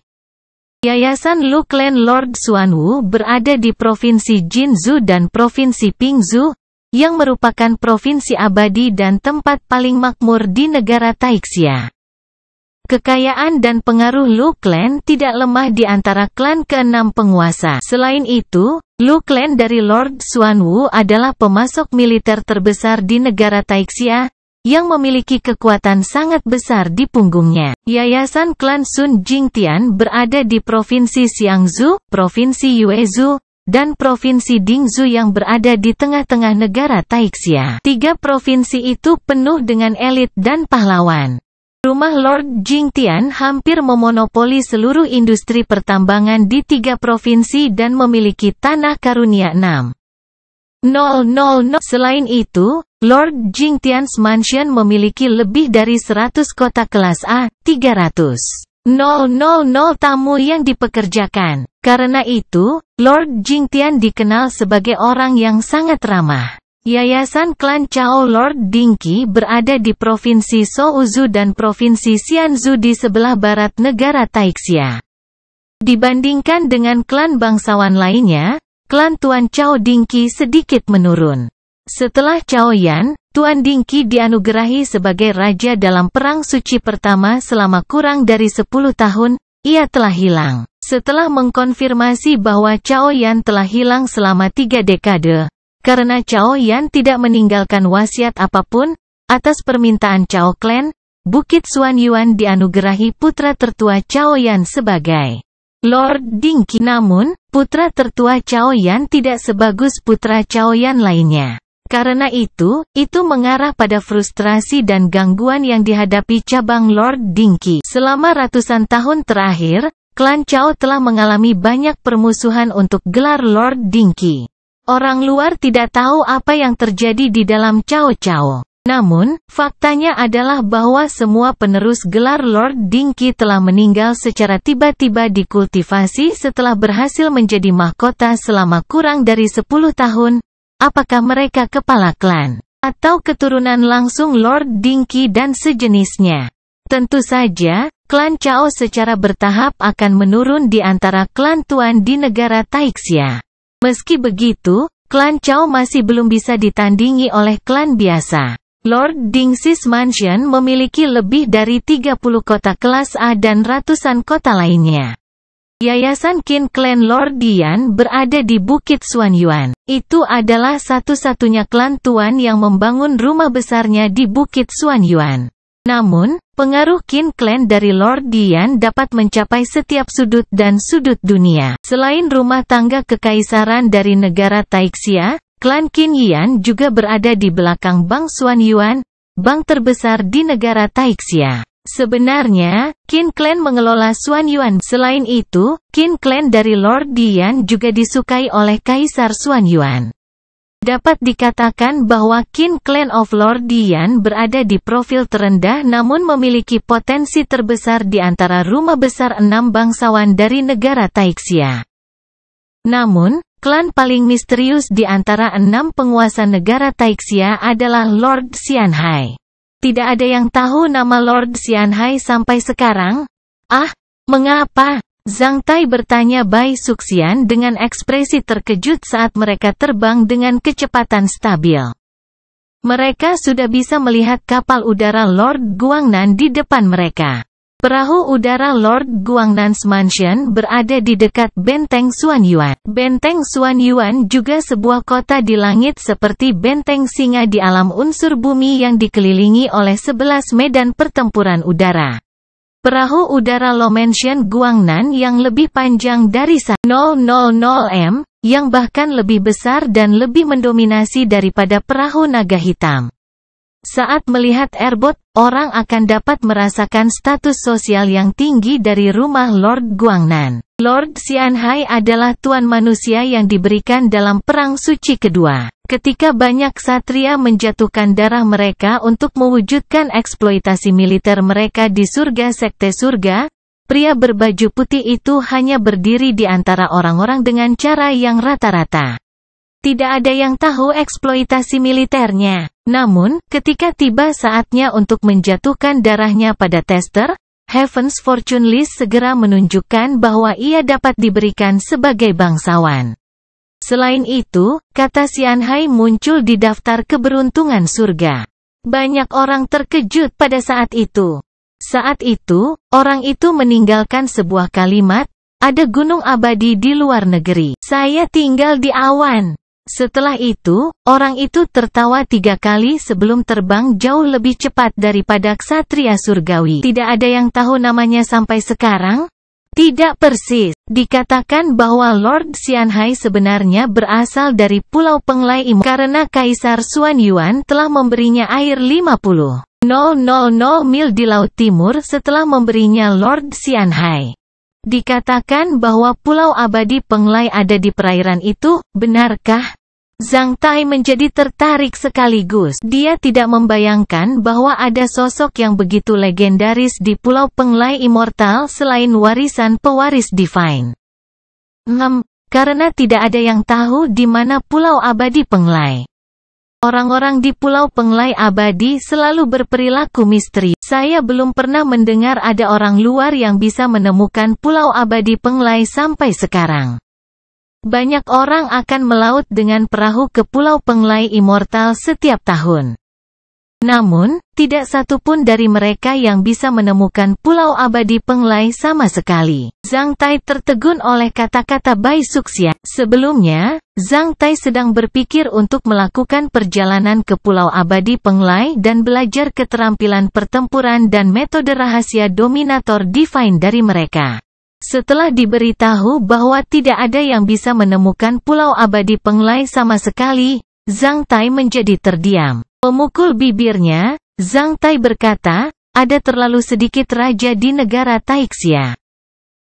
Yayasan Lu Clan Lord Xuan Wu berada di Provinsi Jinzhou dan Provinsi Pingzhou, yang merupakan provinsi abadi dan tempat paling makmur di negara Taixia. Kekayaan dan pengaruh Lu Clan tidak lemah di antara klan ke-6 penguasa. Selain itu, Lu Clan dari Lord Xuan Wu adalah pemasok militer terbesar di negara Taixia, yang memiliki kekuatan sangat besar di punggungnya. Yayasan klan Sun Jingtian berada di Provinsi Xiangzhou, Provinsi Yuezhou, dan Provinsi Dingzhou yang berada di tengah-tengah negara Taixia. 3 provinsi itu penuh dengan elit dan pahlawan. Rumah Lord Jingtian hampir memonopoli seluruh industri pertambangan di 3 provinsi dan memiliki tanah karunia 6,000. Selain itu, Lord Jingtian's Mansion memiliki lebih dari 100 kota kelas A, 300,000 tamu yang dipekerjakan. Karena itu, Lord Jingtian dikenal sebagai orang yang sangat ramah. Yayasan klan Chao Lord Dingqi berada di Provinsi Souzhou dan Provinsi Xianzhou di sebelah barat negara Taixia. Dibandingkan dengan klan bangsawan lainnya, klan Tuan Chao Dingqi sedikit menurun. Setelah Chao Yan, Tuan Dingqi dianugerahi sebagai raja dalam Perang Suci pertama selama kurang dari 10 tahun, ia telah hilang. Setelah mengkonfirmasi bahwa Chao Yan telah hilang selama 3 dekade, karena Chao Yan tidak meninggalkan wasiat apapun, atas permintaan Chao Clan, Bukit Xuan Yuan dianugerahi putra tertua Chao Yan sebagai Lord Dingqi. Namun, putra tertua Chao Yan tidak sebagus putra Chao Yan lainnya. Karena itu mengarah pada frustrasi dan gangguan yang dihadapi cabang Lord Dingqi. Selama ratusan tahun terakhir, klan Chao telah mengalami banyak permusuhan untuk gelar Lord Dingqi. Orang luar tidak tahu apa yang terjadi di dalam Chao. Namun, faktanya adalah bahwa semua penerus gelar Lord Dingqi telah meninggal secara tiba-tiba dikultivasi setelah berhasil menjadi mahkota selama kurang dari 10 tahun. Apakah mereka kepala klan atau keturunan langsung Lord Dingqi dan sejenisnya? Tentu saja, klan Chao secara bertahap akan menurun di antara klan tuan di negara Taixia. Meski begitu, klan Chao masih belum bisa ditandingi oleh klan biasa. Lord Dingxi's Mansion memiliki lebih dari 30 kota kelas A dan ratusan kota lainnya. Yayasan Qin Clan Lord Dian berada di Bukit Xuan Yuan. Itu adalah satu-satunya klan tuan yang membangun rumah besarnya di Bukit Xuan Yuan. Namun, pengaruh Qin Clan dari Lord Dian dapat mencapai setiap sudut dan sudut dunia. Selain rumah tangga kekaisaran dari negara Taixia, klan Qin Yan juga berada di belakang Bank Xuan Yuan, bank terbesar di negara Taixia. Sebenarnya, Qin Clan mengelola Xuanyuan. Selain itu, Qin Clan dari Lord Dian juga disukai oleh Kaisar Xuanyuan. Dapat dikatakan bahwa Qin Clan of Lord Dian berada di profil terendah namun memiliki potensi terbesar di antara rumah besar 6 bangsawan dari negara Taixia. Namun, klan paling misterius di antara 6 penguasa negara Taixia adalah Lord Xianhai. Tidak ada yang tahu nama Lord Xianhai sampai sekarang. Ah, mengapa? Zhang Tai bertanya Bai Suxian dengan ekspresi terkejut saat mereka terbang dengan kecepatan stabil. Mereka sudah bisa melihat kapal udara Lord Guangnan di depan mereka. Perahu udara Lord Guangnan's Mansion berada di dekat Benteng Xuanyuan. Benteng Xuanyuan juga sebuah kota di langit seperti benteng singa di alam unsur bumi yang dikelilingi oleh 11 medan pertempuran udara. Perahu udara Lo Mansion Guangnan yang lebih panjang dari 1,000 m, yang bahkan lebih besar dan lebih mendominasi daripada perahu naga hitam. Saat melihat airboat, orang akan dapat merasakan status sosial yang tinggi dari rumah Lord Guangnan. Lord Xianhai adalah tuan manusia yang diberikan dalam Perang Suci Kedua. Ketika banyak ksatria menjatuhkan darah mereka untuk mewujudkan eksploitasi militer mereka di surga sekte surga, pria berbaju putih itu hanya berdiri di antara orang-orang dengan cara yang rata-rata. Tidak ada yang tahu eksploitasi militernya. Namun, ketika tiba saatnya untuk menjatuhkan darahnya pada tester, Heaven's Fortune List segera menunjukkan bahwa ia dapat diberikan sebagai bangsawan. Selain itu, kata Xianhai muncul di daftar keberuntungan surga. Banyak orang terkejut pada saat itu. Saat itu, orang itu meninggalkan sebuah kalimat, ada gunung abadi di luar negeri. Saya tinggal di awan. Setelah itu, orang itu tertawa 3 kali sebelum terbang jauh lebih cepat daripada ksatria surgawi. Tidak ada yang tahu namanya sampai sekarang? Tidak persis. Dikatakan bahwa Lord Xianhai sebenarnya berasal dari Pulau Penglai Imo karena Kaisar Xuanyuan telah memberinya air 50,000 mil di Laut Timur setelah memberinya Lord Xianhai. Dikatakan bahwa Pulau Abadi Penglai ada di perairan itu, benarkah? Zhang Tai menjadi tertarik sekaligus. Dia tidak membayangkan bahwa ada sosok yang begitu legendaris di Pulau Penglai Immortal selain warisan pewaris Divine. Karena tidak ada yang tahu di mana Pulau Abadi Penglai. Orang-orang di Pulau Penglai Abadi selalu berperilaku misteri. Saya belum pernah mendengar ada orang luar yang bisa menemukan Pulau Abadi Penglai sampai sekarang. Banyak orang akan melaut dengan perahu ke Pulau Penglai Immortal setiap tahun. Namun, tidak satu pun dari mereka yang bisa menemukan Pulau Abadi Penglai sama sekali. Zhang Tai tertegun oleh kata-kata Bai Suxian. Sebelumnya, Zhang Tai sedang berpikir untuk melakukan perjalanan ke Pulau Abadi Penglai dan belajar keterampilan pertempuran dan metode rahasia dominator divine dari mereka. Setelah diberitahu bahwa tidak ada yang bisa menemukan Pulau Abadi Penglai sama sekali, Zhang Tai menjadi terdiam. Memukul bibirnya, Zhang Tai berkata, ada terlalu sedikit raja di negara Taixia.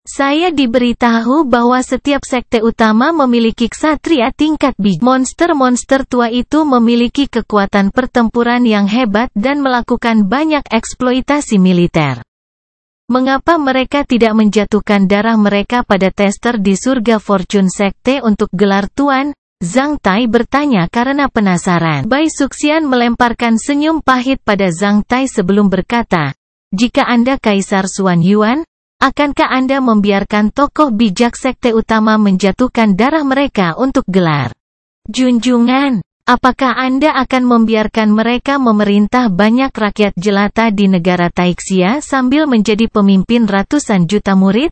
Saya diberitahu bahwa setiap sekte utama memiliki ksatria tingkat bij. Monster-monster tua itu memiliki kekuatan pertempuran yang hebat dan melakukan banyak eksploitasi militer. Mengapa mereka tidak menjatuhkan darah mereka pada tester di surga Fortune Sekte untuk gelar tuan? Zhang Tai bertanya karena penasaran. Bai Suxian melemparkan senyum pahit pada Zhang Tai sebelum berkata, jika Anda Kaisar Xuanyuan, akankah Anda membiarkan tokoh bijak sekte utama menjatuhkan darah mereka untuk gelar junjungan? Apakah Anda akan membiarkan mereka memerintah banyak rakyat jelata di negara Taixia sambil menjadi pemimpin ratusan juta murid?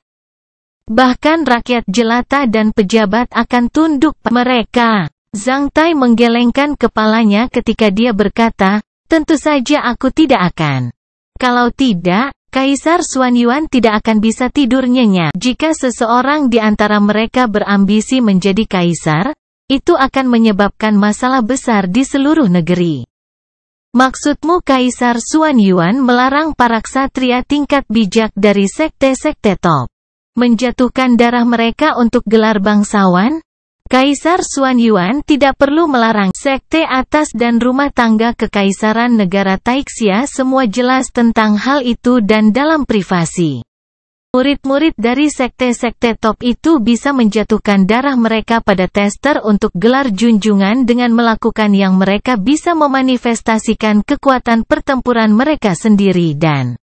Bahkan rakyat jelata dan pejabat akan tunduk mereka. Zhang Tai menggelengkan kepalanya ketika dia berkata, tentu saja aku tidak akan. Kalau tidak, Kaisar Xuanyuan tidak akan bisa tidur nyenyak. Jika seseorang di antara mereka berambisi menjadi kaisar, itu akan menyebabkan masalah besar di seluruh negeri. Maksudmu Kaisar Xuanyuan melarang para ksatria tingkat bijak dari sekte-sekte top menjatuhkan darah mereka untuk gelar bangsawan? Kaisar Xuanyuan tidak perlu melarang sekte atas dan rumah tangga kekaisaran negara Taixia semua jelas tentang hal itu dan dalam privasi. Murid-murid dari sekte-sekte top itu bisa menjatuhkan darah mereka pada tester untuk gelar junjungan dengan melakukan yang mereka bisa memanifestasikan kekuatan pertempuran mereka sendiri dan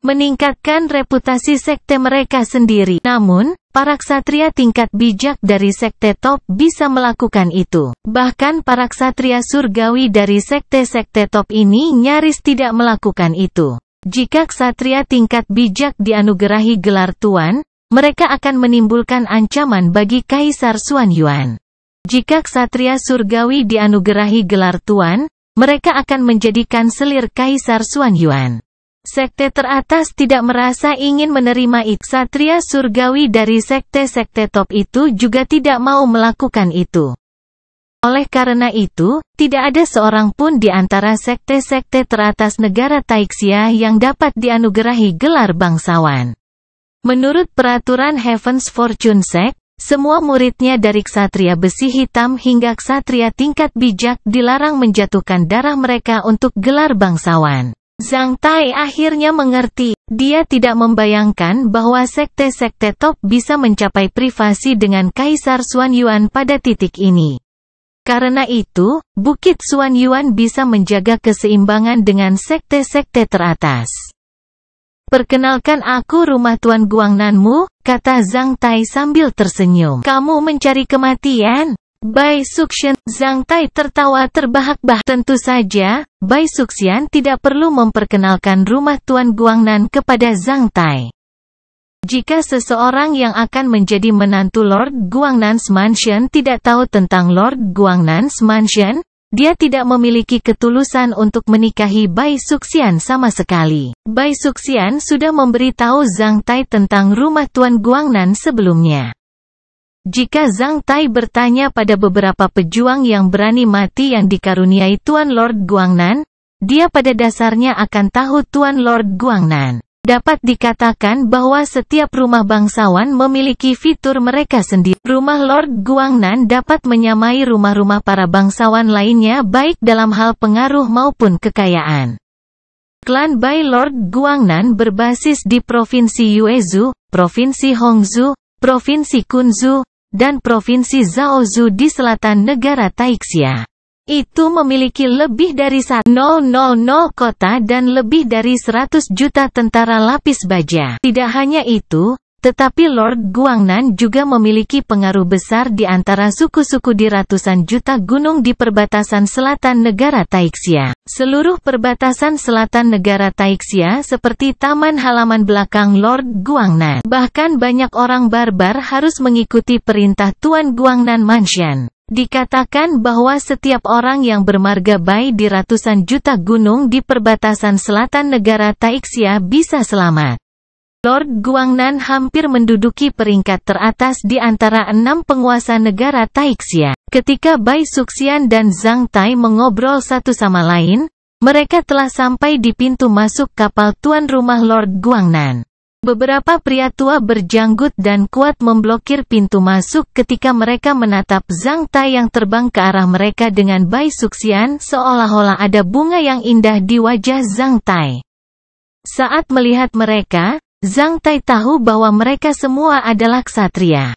meningkatkan reputasi sekte mereka sendiri. Namun, para ksatria tingkat bijak dari sekte top bisa melakukan itu. Bahkan para ksatria surgawi dari sekte-sekte top ini nyaris tidak melakukan itu. Jika ksatria tingkat bijak dianugerahi gelar tuan, mereka akan menimbulkan ancaman bagi Kaisar Xuanyuan. Jika ksatria surgawi dianugerahi gelar tuan, mereka akan menjadikan selir Kaisar Xuanyuan. Sekte teratas tidak merasa ingin menerima itu. Ksatria surgawi dari sekte-sekte top itu juga tidak mau melakukan itu. Oleh karena itu, tidak ada seorang pun di antara sekte-sekte teratas negara Taixia yang dapat dianugerahi gelar bangsawan. Menurut peraturan Heaven's Fortune Sect, semua muridnya dari ksatria besi hitam hingga ksatria tingkat bijak dilarang menjatuhkan darah mereka untuk gelar bangsawan. Zhang Tai akhirnya mengerti. Dia tidak membayangkan bahwa sekte-sekte top bisa mencapai privasi dengan Kaisar Xuanyuan pada titik ini. Karena itu, Bukit Xuanyuan bisa menjaga keseimbangan dengan sekte-sekte teratas. Perkenalkan aku rumah Tuan Guangnanmu, kata Zhang Tai sambil tersenyum. Kamu mencari kematian? Bai Suxian. Zhang Tai tertawa terbahak-bahak. Tentu saja, Bai Suxian tidak perlu memperkenalkan rumah Tuan Guangnan kepada Zhang Tai. Jika seseorang yang akan menjadi menantu Lord Guangnan's Mansion tidak tahu tentang Lord Guangnan's Mansion, dia tidak memiliki ketulusan untuk menikahi Bai Suxian sama sekali. Bai Suxian sudah memberitahu Zhang Tai tentang rumah Tuan Guangnan sebelumnya. Jika Zhang Tai bertanya pada beberapa pejuang yang berani mati yang dikaruniai Tuan Lord Guangnan, dia pada dasarnya akan tahu Tuan Lord Guangnan. Dapat dikatakan bahwa setiap rumah bangsawan memiliki fitur mereka sendiri. Rumah Lord Guangnan dapat menyamai rumah-rumah para bangsawan lainnya baik dalam hal pengaruh maupun kekayaan. Klan Bai Lord Guangnan berbasis di Provinsi Yuezhou, Provinsi Hongzhou, Provinsi Kunzhou, dan Provinsi Zhaozhou di selatan negara Taixia. Itu memiliki lebih dari 1,000 kota dan lebih dari 100 juta tentara lapis baja. Tidak hanya itu, tetapi Lord Guangnan juga memiliki pengaruh besar di antara suku-suku di ratusan juta gunung di perbatasan selatan negara Taixia. Seluruh perbatasan selatan negara Taixia seperti taman halaman belakang Lord Guangnan. Bahkan banyak orang barbar harus mengikuti perintah Tuan Guangnan Mansion. Dikatakan bahwa setiap orang yang bermarga Bai di ratusan juta gunung di perbatasan selatan negara Taixia bisa selamat. Lord Guangnan hampir menduduki peringkat teratas di antara 6 penguasa negara Taixia. Ketika Bai Suxian dan Zhang Tai mengobrol satu sama lain, mereka telah sampai di pintu masuk kapal tuan rumah Lord Guangnan. Beberapa pria tua berjanggut dan kuat memblokir pintu masuk ketika mereka menatap Zhang Tai yang terbang ke arah mereka dengan Bai Suxian seolah-olah ada bunga yang indah di wajah Zhang Tai. Saat melihat mereka, Zhang Tai tahu bahwa mereka semua adalah ksatria.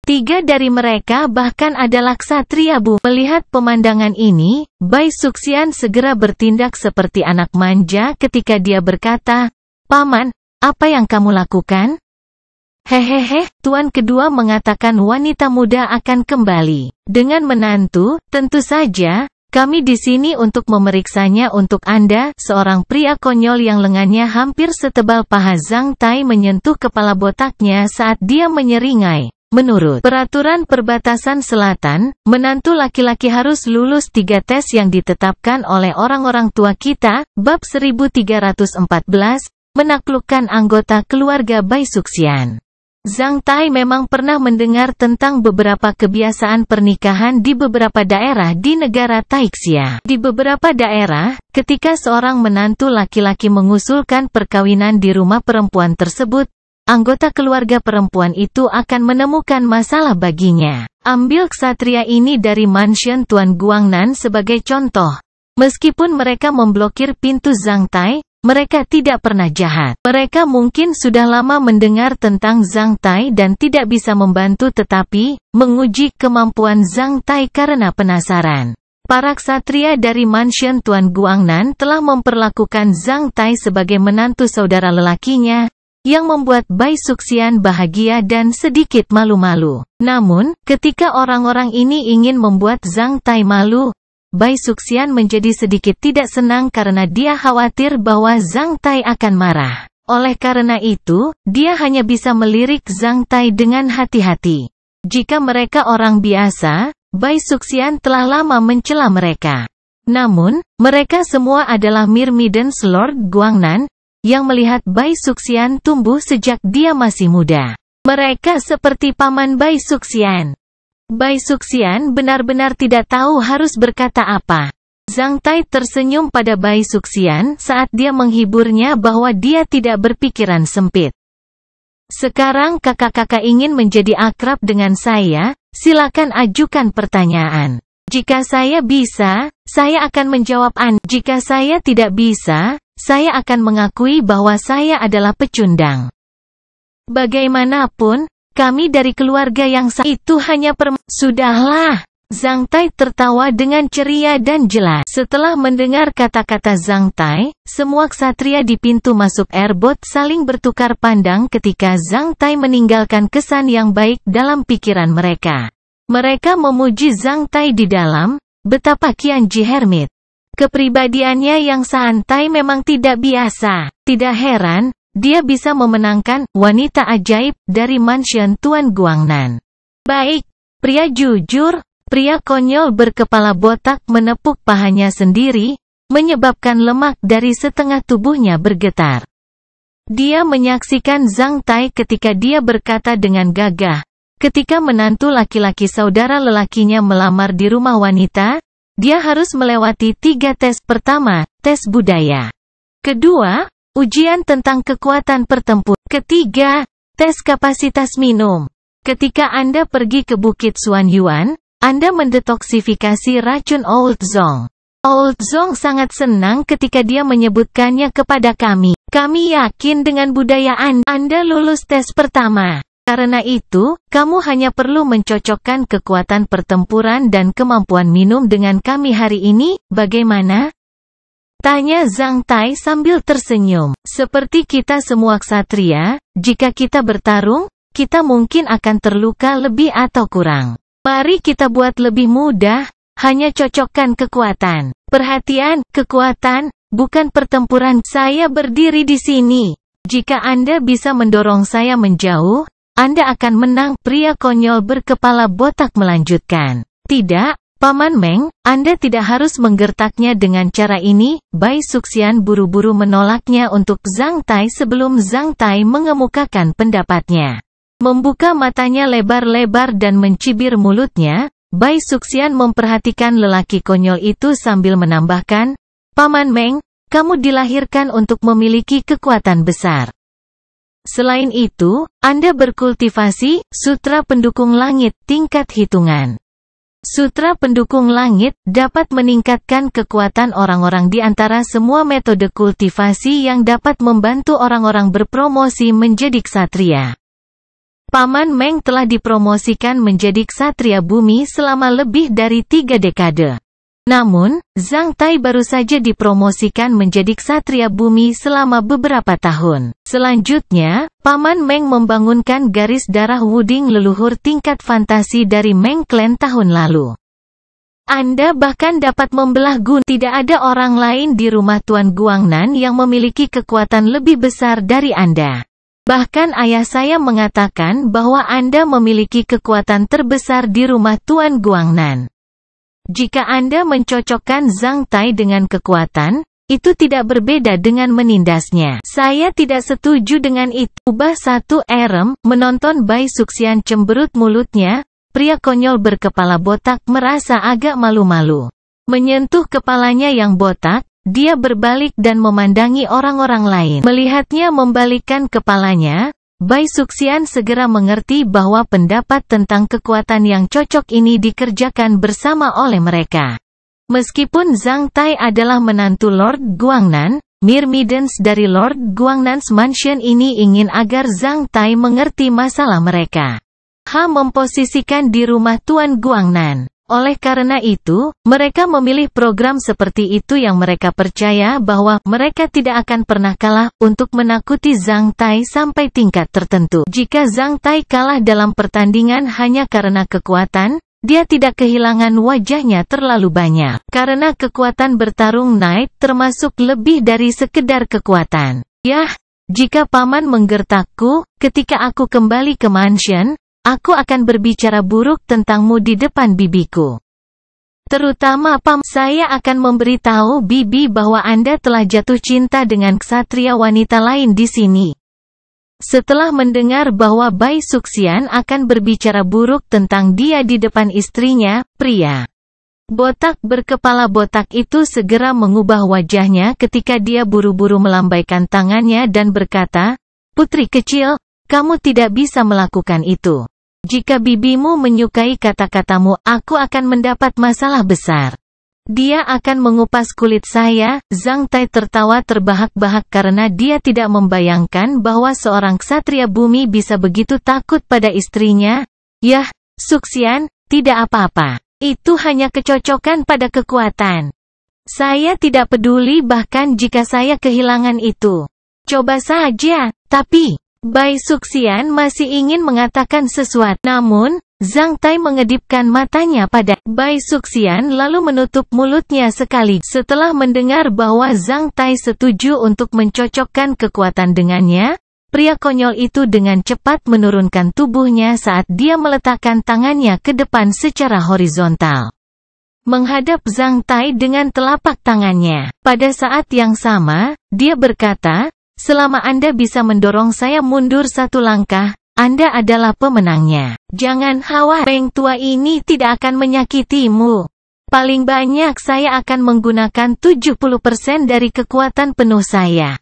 3 dari mereka bahkan adalah ksatria Bu. Melihat pemandangan ini, Bai Suxian segera bertindak seperti anak manja ketika dia berkata, "Paman, apa yang kamu lakukan?" "Hehehe," tuan kedua mengatakan, "wanita muda akan kembali dengan menantu, tentu saja. Kami di sini untuk memeriksanya untuk Anda." Seorang pria konyol yang lengannya hampir setebal paha Zhang Tai menyentuh kepala botaknya saat dia menyeringai. Menurut peraturan perbatasan selatan, menantu laki-laki harus lulus 3 tes yang ditetapkan oleh orang-orang tua kita. Bab 1314, menaklukkan anggota keluarga Bai Suxian. Zhang Tai memang pernah mendengar tentang beberapa kebiasaan pernikahan di beberapa daerah di negara Taixia. Di beberapa daerah, ketika seorang menantu laki-laki mengusulkan perkawinan di rumah perempuan tersebut, anggota keluarga perempuan itu akan menemukan masalah baginya. Ambil ksatria ini dari mansion Tuan Guangnan sebagai contoh. Meskipun mereka memblokir pintu Zhang Tai, mereka tidak pernah jahat. Mereka mungkin sudah lama mendengar tentang Zhang Tai dan tidak bisa membantu tetapi, menguji kemampuan Zhang Tai karena penasaran. Para ksatria dari mansion Tuan Guangnan telah memperlakukan Zhang Tai sebagai menantu saudara lelakinya, yang membuat Bai Suxian bahagia dan sedikit malu-malu. Namun, ketika orang-orang ini ingin membuat Zhang Tai malu, Bai Suxian menjadi sedikit tidak senang karena dia khawatir bahwa Zhang Tai akan marah. Oleh karena itu, dia hanya bisa melirik Zhang Tai dengan hati-hati. Jika mereka orang biasa, Bai Suxian telah lama mencela mereka. Namun, mereka semua adalah Myrmidons Lord Guangnan, yang melihat Bai Suxian tumbuh sejak dia masih muda. Mereka seperti paman Bai Suxian. Bai Suxian benar-benar tidak tahu harus berkata apa. Zhang Tai tersenyum pada Bai Suxian saat dia menghiburnya bahwa dia tidak berpikiran sempit. Sekarang kakak-kakak ingin menjadi akrab dengan saya, silakan ajukan pertanyaan. Jika saya bisa, saya akan menjawab Anda. Jika saya tidak bisa, saya akan mengakui bahwa saya adalah pecundang. Bagaimanapun, kami dari keluarga yang itu hanya Sudahlah. Zhang Tai tertawa dengan ceria dan jelas. Setelah mendengar kata-kata Zhang Tai, semua ksatria di pintu masuk airboat saling bertukar pandang ketika Zhang Tai meninggalkan kesan yang baik dalam pikiran mereka. Mereka memuji Zhang Tai di dalam, betapa Qianji Hermit. Kepribadiannya yang santai memang tidak biasa. Tidak heran, dia bisa memenangkan wanita ajaib dari mansion Tuan Guangnan. Baik, pria jujur, pria konyol berkepala botak menepuk pahanya sendiri, menyebabkan lemak dari setengah tubuhnya bergetar. Dia menyaksikan Zhang Tai ketika dia berkata dengan gagah, ketika menantu laki-laki saudara lelakinya melamar di rumah wanita, dia harus melewati 3 tes. Pertama, tes budaya. Kedua, ujian tentang kekuatan pertempuran. Ketiga, tes kapasitas minum. Ketika Anda pergi ke Bukit Xuanyuan, Anda mendetoksifikasi racun Old Zong. Old Zong sangat senang ketika dia menyebutkannya kepada kami. Kami yakin dengan budaya Anda lulus tes pertama. Karena itu, kamu hanya perlu mencocokkan kekuatan pertempuran dan kemampuan minum dengan kami hari ini, bagaimana? Tanya Zhang Tai sambil tersenyum. Seperti kita semua ksatria, jika kita bertarung, kita mungkin akan terluka lebih atau kurang. Mari kita buat lebih mudah, hanya cocokkan kekuatan. Perhatian, kekuatan, bukan pertempuran. Saya berdiri di sini. Jika Anda bisa mendorong saya menjauh, Anda akan menang. Pria konyol berkepala botak melanjutkan. Tidak. Paman Meng, Anda tidak harus menggertaknya dengan cara ini. Bai Suxian buru-buru menolaknya untuk Zhang Tai sebelum Zhang Tai mengemukakan pendapatnya. Membuka matanya lebar-lebar dan mencibir mulutnya, Bai Suxian memperhatikan lelaki konyol itu sambil menambahkan, Paman Meng, kamu dilahirkan untuk memiliki kekuatan besar. Selain itu, Anda berkultivasi, sutra pendukung langit, tingkat hitungan. Sutra pendukung langit dapat meningkatkan kekuatan orang-orang di antara semua metode kultivasi yang dapat membantu orang-orang berpromosi menjadi ksatria. Paman Meng telah dipromosikan menjadi ksatria bumi selama lebih dari 3 dekade. Namun, Zhang Tai baru saja dipromosikan menjadi ksatria bumi selama beberapa tahun. Selanjutnya, Paman Meng membangunkan garis darah Wuding leluhur tingkat fantasi dari Meng Clan tahun lalu. Anda bahkan dapat membelah gunung. Tidak ada orang lain di rumah Tuan Guangnan yang memiliki kekuatan lebih besar dari Anda. Bahkan ayah saya mengatakan bahwa Anda memiliki kekuatan terbesar di rumah Tuan Guangnan. Jika Anda mencocokkan Zhang Tai dengan kekuatan, itu tidak berbeda dengan menindasnya. Saya tidak setuju dengan itu. Ubah 1 Erem, menonton Bai Suxian cemberut mulutnya, pria konyol berkepala botak merasa agak malu-malu. Menyentuh kepalanya yang botak, dia berbalik dan memandangi orang-orang lain. Melihatnya membalikkan kepalanya, Bai Suxian segera mengerti bahwa pendapat tentang kekuatan yang cocok ini dikerjakan bersama oleh mereka. Meskipun Zhang Tai adalah menantu Lord Guangnan, Myrmidons dari Lord Guangnan's Mansion ini ingin agar Zhang Tai mengerti masalah mereka. Memposisikan di rumah Tuan Guangnan. Oleh karena itu, mereka memilih program seperti itu yang mereka percaya bahwa mereka tidak akan pernah kalah untuk menakuti Zhang Tai sampai tingkat tertentu. Jika Zhang Tai kalah dalam pertandingan hanya karena kekuatan, dia tidak kehilangan wajahnya terlalu banyak. Karena kekuatan bertarung naik termasuk lebih dari sekedar kekuatan. Yah, jika paman menggertakku, ketika aku kembali ke mansion, aku akan berbicara buruk tentangmu di depan bibiku. Terutama saya akan memberitahu bibi bahwa Anda telah jatuh cinta dengan ksatria wanita lain di sini. Setelah mendengar bahwa Bai Suxian akan berbicara buruk tentang dia di depan istrinya, pria botak berkepala botak itu segera mengubah wajahnya ketika dia buru-buru melambaikan tangannya dan berkata, "Putri kecil, kamu tidak bisa melakukan itu. Jika bibimu menyukai kata-katamu, aku akan mendapat masalah besar. Dia akan mengupas kulit saya." Zhang Tai tertawa terbahak-bahak karena dia tidak membayangkan bahwa seorang ksatria bumi bisa begitu takut pada istrinya. Yah, Suxian, tidak apa-apa. Itu hanya kecocokan pada kekuatan. Saya tidak peduli bahkan jika saya kehilangan itu. Coba saja, tapi Bai Suxian masih ingin mengatakan sesuatu. Namun, Zhang Tai mengedipkan matanya pada Bai Suxian lalu menutup mulutnya sekali. Setelah mendengar bahwa Zhang Tai setuju untuk mencocokkan kekuatan dengannya, pria konyol itu dengan cepat menurunkan tubuhnya saat dia meletakkan tangannya ke depan secara horizontal. Menghadap Zhang Tai dengan telapak tangannya. Pada saat yang sama, dia berkata, "Selama Anda bisa mendorong saya mundur 1 langkah, Anda adalah pemenangnya. Jangan khawatir, Peng tua ini tidak akan menyakitimu. Paling banyak saya akan menggunakan 70% dari kekuatan penuh saya.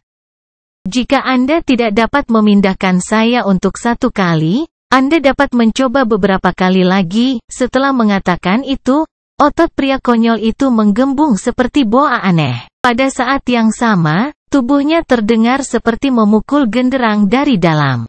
Jika Anda tidak dapat memindahkan saya untuk 1 kali, Anda dapat mencoba beberapa kali lagi." Setelah mengatakan itu, otot pria konyol itu menggembung seperti boa aneh. Pada saat yang sama, tubuhnya terdengar seperti memukul genderang dari dalam.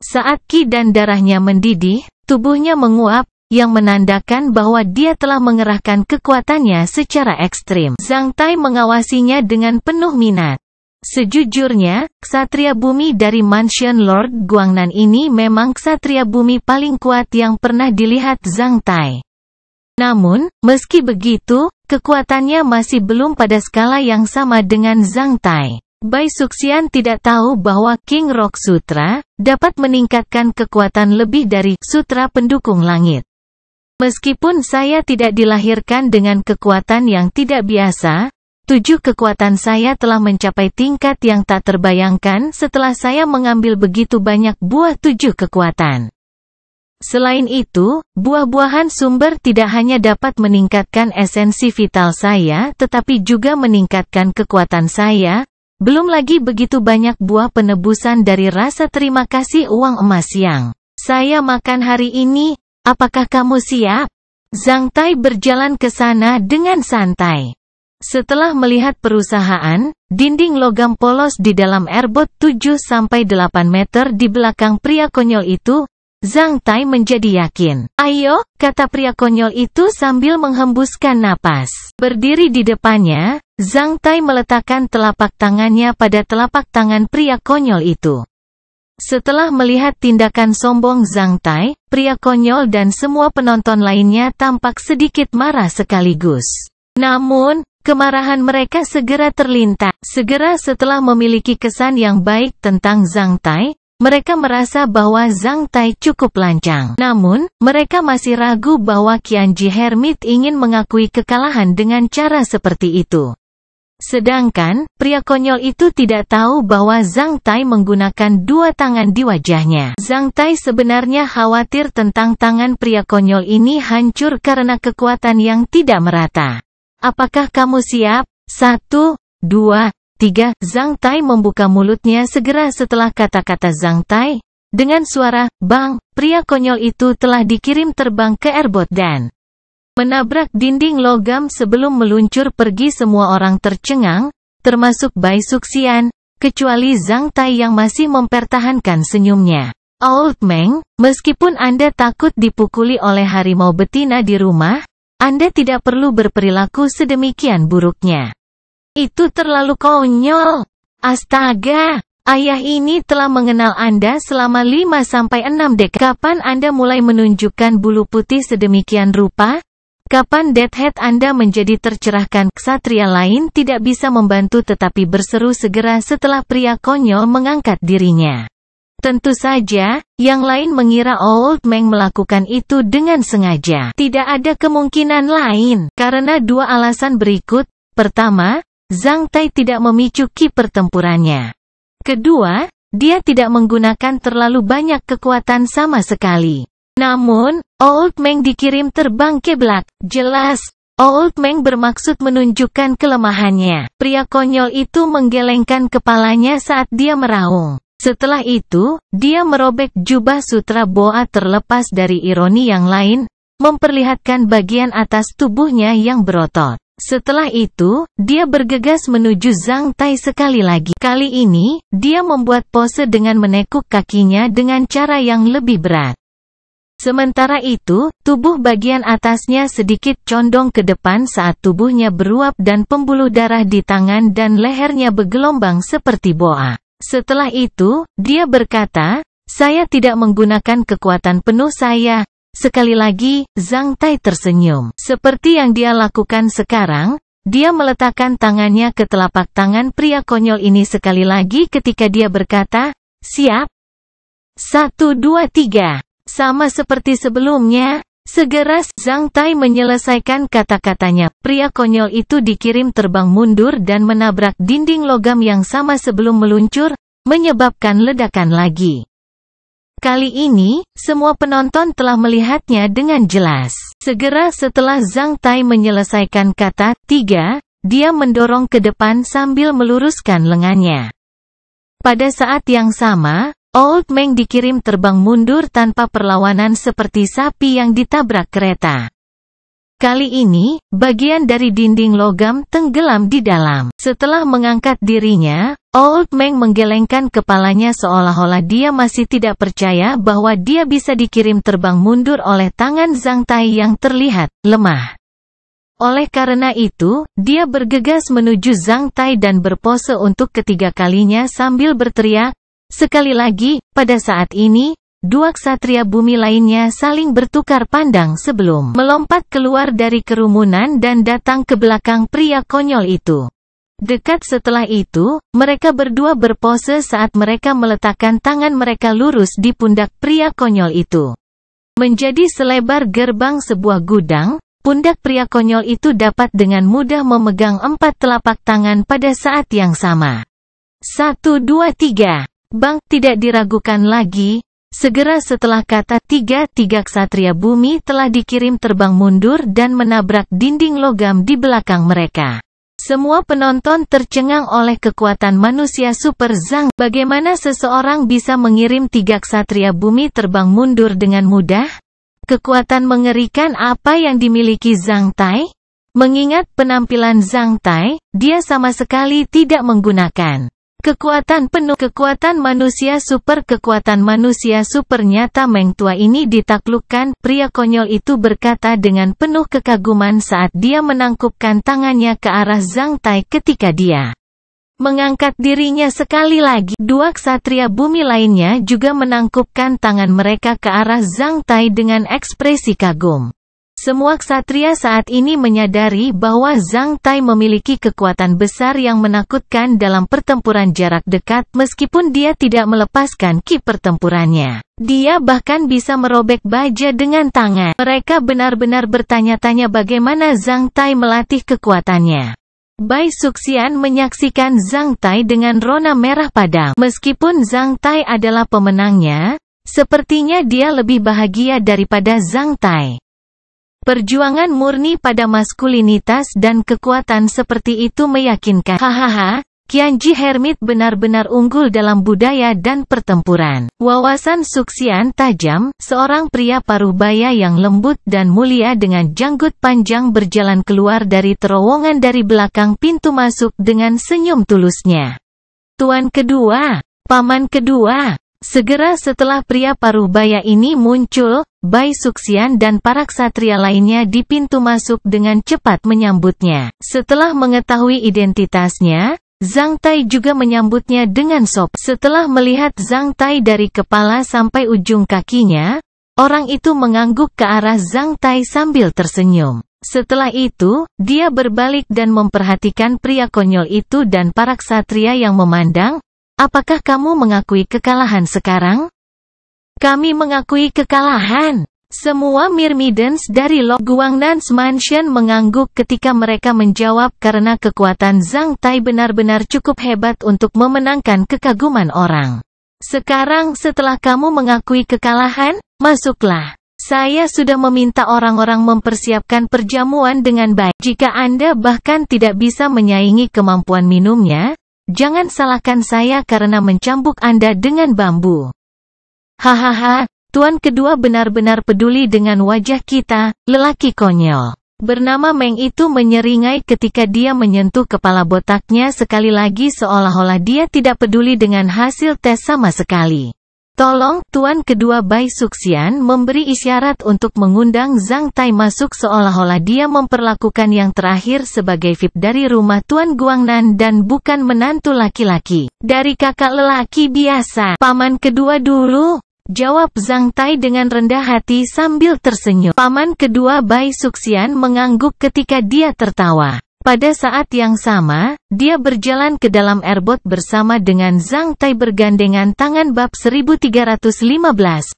Saat ki dan darahnya mendidih, tubuhnya menguap, yang menandakan bahwa dia telah mengerahkan kekuatannya secara ekstrim. Zhang Tai mengawasinya dengan penuh minat. Sejujurnya, ksatria bumi dari Mansion Lord Guangnan ini memang ksatria bumi paling kuat yang pernah dilihat Zhang Tai. Namun, meski begitu, kekuatannya masih belum pada skala yang sama dengan Zhang Tai. Bai Suxian tidak tahu bahwa King Rock Sutra dapat meningkatkan kekuatan lebih dari sutra pendukung langit. Meskipun saya tidak dilahirkan dengan kekuatan yang tidak biasa, 7 kekuatan saya telah mencapai tingkat yang tak terbayangkan setelah saya mengambil begitu banyak buah 7 kekuatan. Selain itu, buah-buahan sumber tidak hanya dapat meningkatkan esensi vital saya tetapi juga meningkatkan kekuatan saya, belum lagi begitu banyak buah penebusan dari rasa terima kasih uang emas yang saya makan hari ini. Apakah kamu siap? Zhang Tai berjalan ke sana dengan santai. Setelah melihat perusahaan, dinding logam polos di dalam airbot 7-8 meter di belakang pria konyol itu, Zhang Tai menjadi yakin. "Ayo," kata pria konyol itu sambil menghembuskan napas. Berdiri di depannya, Zhang Tai meletakkan telapak tangannya pada telapak tangan pria konyol itu. Setelah melihat tindakan sombong Zhang Tai, pria konyol dan semua penonton lainnya tampak sedikit marah sekaligus. Namun, kemarahan mereka segera terlintas. Segera setelah memiliki kesan yang baik tentang Zhang Tai, mereka merasa bahwa Zhang Tai cukup lancang. Namun, mereka masih ragu bahwa Qianji Hermit ingin mengakui kekalahan dengan cara seperti itu. Sedangkan, pria konyol itu tidak tahu bahwa Zhang Tai menggunakan dua tangan di wajahnya. Zhang Tai sebenarnya khawatir tentang tangan pria konyol ini hancur karena kekuatan yang tidak merata. Apakah kamu siap? 1, 2, 3. Zhang Tai membuka mulutnya segera setelah kata-kata Zhang Tai. Dengan suara, bang, pria konyol itu telah dikirim terbang ke airbot dan menabrak dinding logam sebelum meluncur pergi. Semua orang tercengang, termasuk Bai Suxian, kecuali Zhang Tai yang masih mempertahankan senyumnya. Old Meng, meskipun Anda takut dipukuli oleh harimau betina di rumah, Anda tidak perlu berperilaku sedemikian buruknya. Itu terlalu konyol. Astaga, ayah ini telah mengenal Anda selama 5-6 dekade. Kapan Anda mulai menunjukkan bulu putih sedemikian rupa? Kapan Deathhead Anda menjadi tercerahkan? Ksatria lain tidak bisa membantu tetapi berseru segera setelah pria konyol mengangkat dirinya. Tentu saja, yang lain mengira Old Meng melakukan itu dengan sengaja. Tidak ada kemungkinan lain, karena dua alasan berikut. Pertama, Zhang Tai tidak memicu ki pertempurannya. Kedua, dia tidak menggunakan terlalu banyak kekuatan sama sekali. Namun, Old Meng dikirim terbang ke belakang. Jelas, Old Meng bermaksud menunjukkan kelemahannya. Pria konyol itu menggelengkan kepalanya saat dia meraung. Setelah itu, dia merobek jubah sutra boa terlepas dari ironi yang lain, memperlihatkan bagian atas tubuhnya yang berotot. Setelah itu, dia bergegas menuju Zhang Tai sekali lagi. Kali ini, dia membuat pose dengan menekuk kakinya dengan cara yang lebih berat. Sementara itu, tubuh bagian atasnya sedikit condong ke depan saat tubuhnya beruap dan pembuluh darah di tangan dan lehernya bergelombang seperti boa. Setelah itu, dia berkata, saya tidak menggunakan kekuatan penuh saya. Sekali lagi, Zhang Tai tersenyum. Seperti yang dia lakukan sekarang, dia meletakkan tangannya ke telapak tangan pria konyol ini sekali lagi ketika dia berkata, siap? 1, 2, 3. Sama seperti sebelumnya, segera Zhang Tai menyelesaikan kata-katanya. Pria konyol itu dikirim terbang mundur dan menabrak dinding logam yang sama sebelum meluncur, menyebabkan ledakan lagi. Kali ini, semua penonton telah melihatnya dengan jelas. Segera setelah Zhang Tai menyelesaikan kata 3, dia mendorong ke depan sambil meluruskan lengannya. Pada saat yang sama, Old Meng dikirim terbang mundur tanpa perlawanan seperti sapi yang ditabrak kereta. Kali ini, bagian dari dinding logam tenggelam di dalam. Setelah mengangkat dirinya, Old Meng menggelengkan kepalanya seolah-olah dia masih tidak percaya bahwa dia bisa dikirim terbang mundur oleh tangan Zhang Tai yang terlihat lemah. Oleh karena itu, dia bergegas menuju Zhang Tai dan berpose untuk ketiga kalinya sambil berteriak, sekali lagi. Pada saat ini, dua ksatria bumi lainnya saling bertukar pandang sebelum melompat keluar dari kerumunan dan datang ke belakang pria konyol itu. Dekat setelah itu, mereka berdua berpose saat mereka meletakkan tangan mereka lurus di pundak pria konyol itu. Menjadi selebar gerbang sebuah gudang, pundak pria konyol itu dapat dengan mudah memegang 4 telapak tangan pada saat yang sama. 1, 2, 3. Bang, tidak diragukan lagi. Segera setelah kata 3, ksatria bumi telah dikirim terbang mundur dan menabrak dinding logam di belakang mereka. Semua penonton tercengang oleh kekuatan manusia Super Zhang. Bagaimana seseorang bisa mengirim 3 ksatria bumi terbang mundur dengan mudah? Kekuatan mengerikan apa yang dimiliki Zhang Tai? Mengingat penampilan Zhang Tai, dia sama sekali tidak menggunakan kekuatan penuh. Kekuatan manusia super nyata Meng tua ini ditaklukkan. Pria konyol itu berkata dengan penuh kekaguman saat dia menangkupkan tangannya ke arah Zhang Tai ketika dia mengangkat dirinya sekali lagi. Dua ksatria bumi lainnya juga menangkupkan tangan mereka ke arah Zhang Tai dengan ekspresi kagum. Semua ksatria saat ini menyadari bahwa Zhang Tai memiliki kekuatan besar yang menakutkan dalam pertempuran jarak dekat meskipun dia tidak melepaskan ki pertempurannya. Dia bahkan bisa merobek baja dengan tangan. Mereka benar-benar bertanya-tanya bagaimana Zhang Tai melatih kekuatannya. Bai Suxian menyaksikan Zhang Tai dengan rona merah padam. Meskipun Zhang Tai adalah pemenangnya, sepertinya dia lebih bahagia daripada Zhang Tai. Perjuangan murni pada maskulinitas dan kekuatan seperti itu meyakinkan. Hahaha, Qianji Hermit benar-benar unggul dalam budaya dan pertempuran. Wawasan Suxian tajam, seorang pria parubaya yang lembut dan mulia dengan janggut panjang berjalan keluar dari terowongan dari belakang pintu masuk dengan senyum tulusnya. Tuan kedua, paman kedua. Segera setelah pria parubaya ini muncul, Bai Suxian dan para ksatria lainnya di pintu masuk dengan cepat menyambutnya. Setelah mengetahui identitasnya, Zhang Tai juga menyambutnya dengan sopan. Setelah melihat Zhang Tai dari kepala sampai ujung kakinya, orang itu mengangguk ke arah Zhang Tai sambil tersenyum. Setelah itu, dia berbalik dan memperhatikan pria konyol itu dan para ksatria yang memandang. Apakah kamu mengakui kekalahan sekarang? Kami mengakui kekalahan. Semua Myrmidons dari Lord Guangnan's Mansion mengangguk ketika mereka menjawab karena kekuatan Zhang Tai benar-benar cukup hebat untuk memenangkan kekaguman orang. Sekarang setelah kamu mengakui kekalahan, masuklah. Saya sudah meminta orang-orang mempersiapkan perjamuan dengan baik. Jika Anda bahkan tidak bisa menyaingi kemampuan minumnya, jangan salahkan saya karena mencambuk Anda dengan bambu. Hahaha. Tuan kedua benar-benar peduli dengan wajah kita, lelaki konyol. Bernama Meng itu menyeringai ketika dia menyentuh kepala botaknya sekali lagi seolah-olah dia tidak peduli dengan hasil tes sama sekali. Tolong, tuan kedua Bai Suxian memberi isyarat untuk mengundang Zhang Tai masuk seolah-olah dia memperlakukan yang terakhir sebagai VIP dari rumah Tuan Guangnan dan bukan menantu laki-laki. Dari kakak lelaki biasa. Paman kedua dulu. Jawab Zhang Tai dengan rendah hati sambil tersenyum. Paman kedua Bai Suxian mengangguk ketika dia tertawa. Pada saat yang sama, dia berjalan ke dalam airbot bersama dengan Zhang Tai bergandengan tangan bab 1315,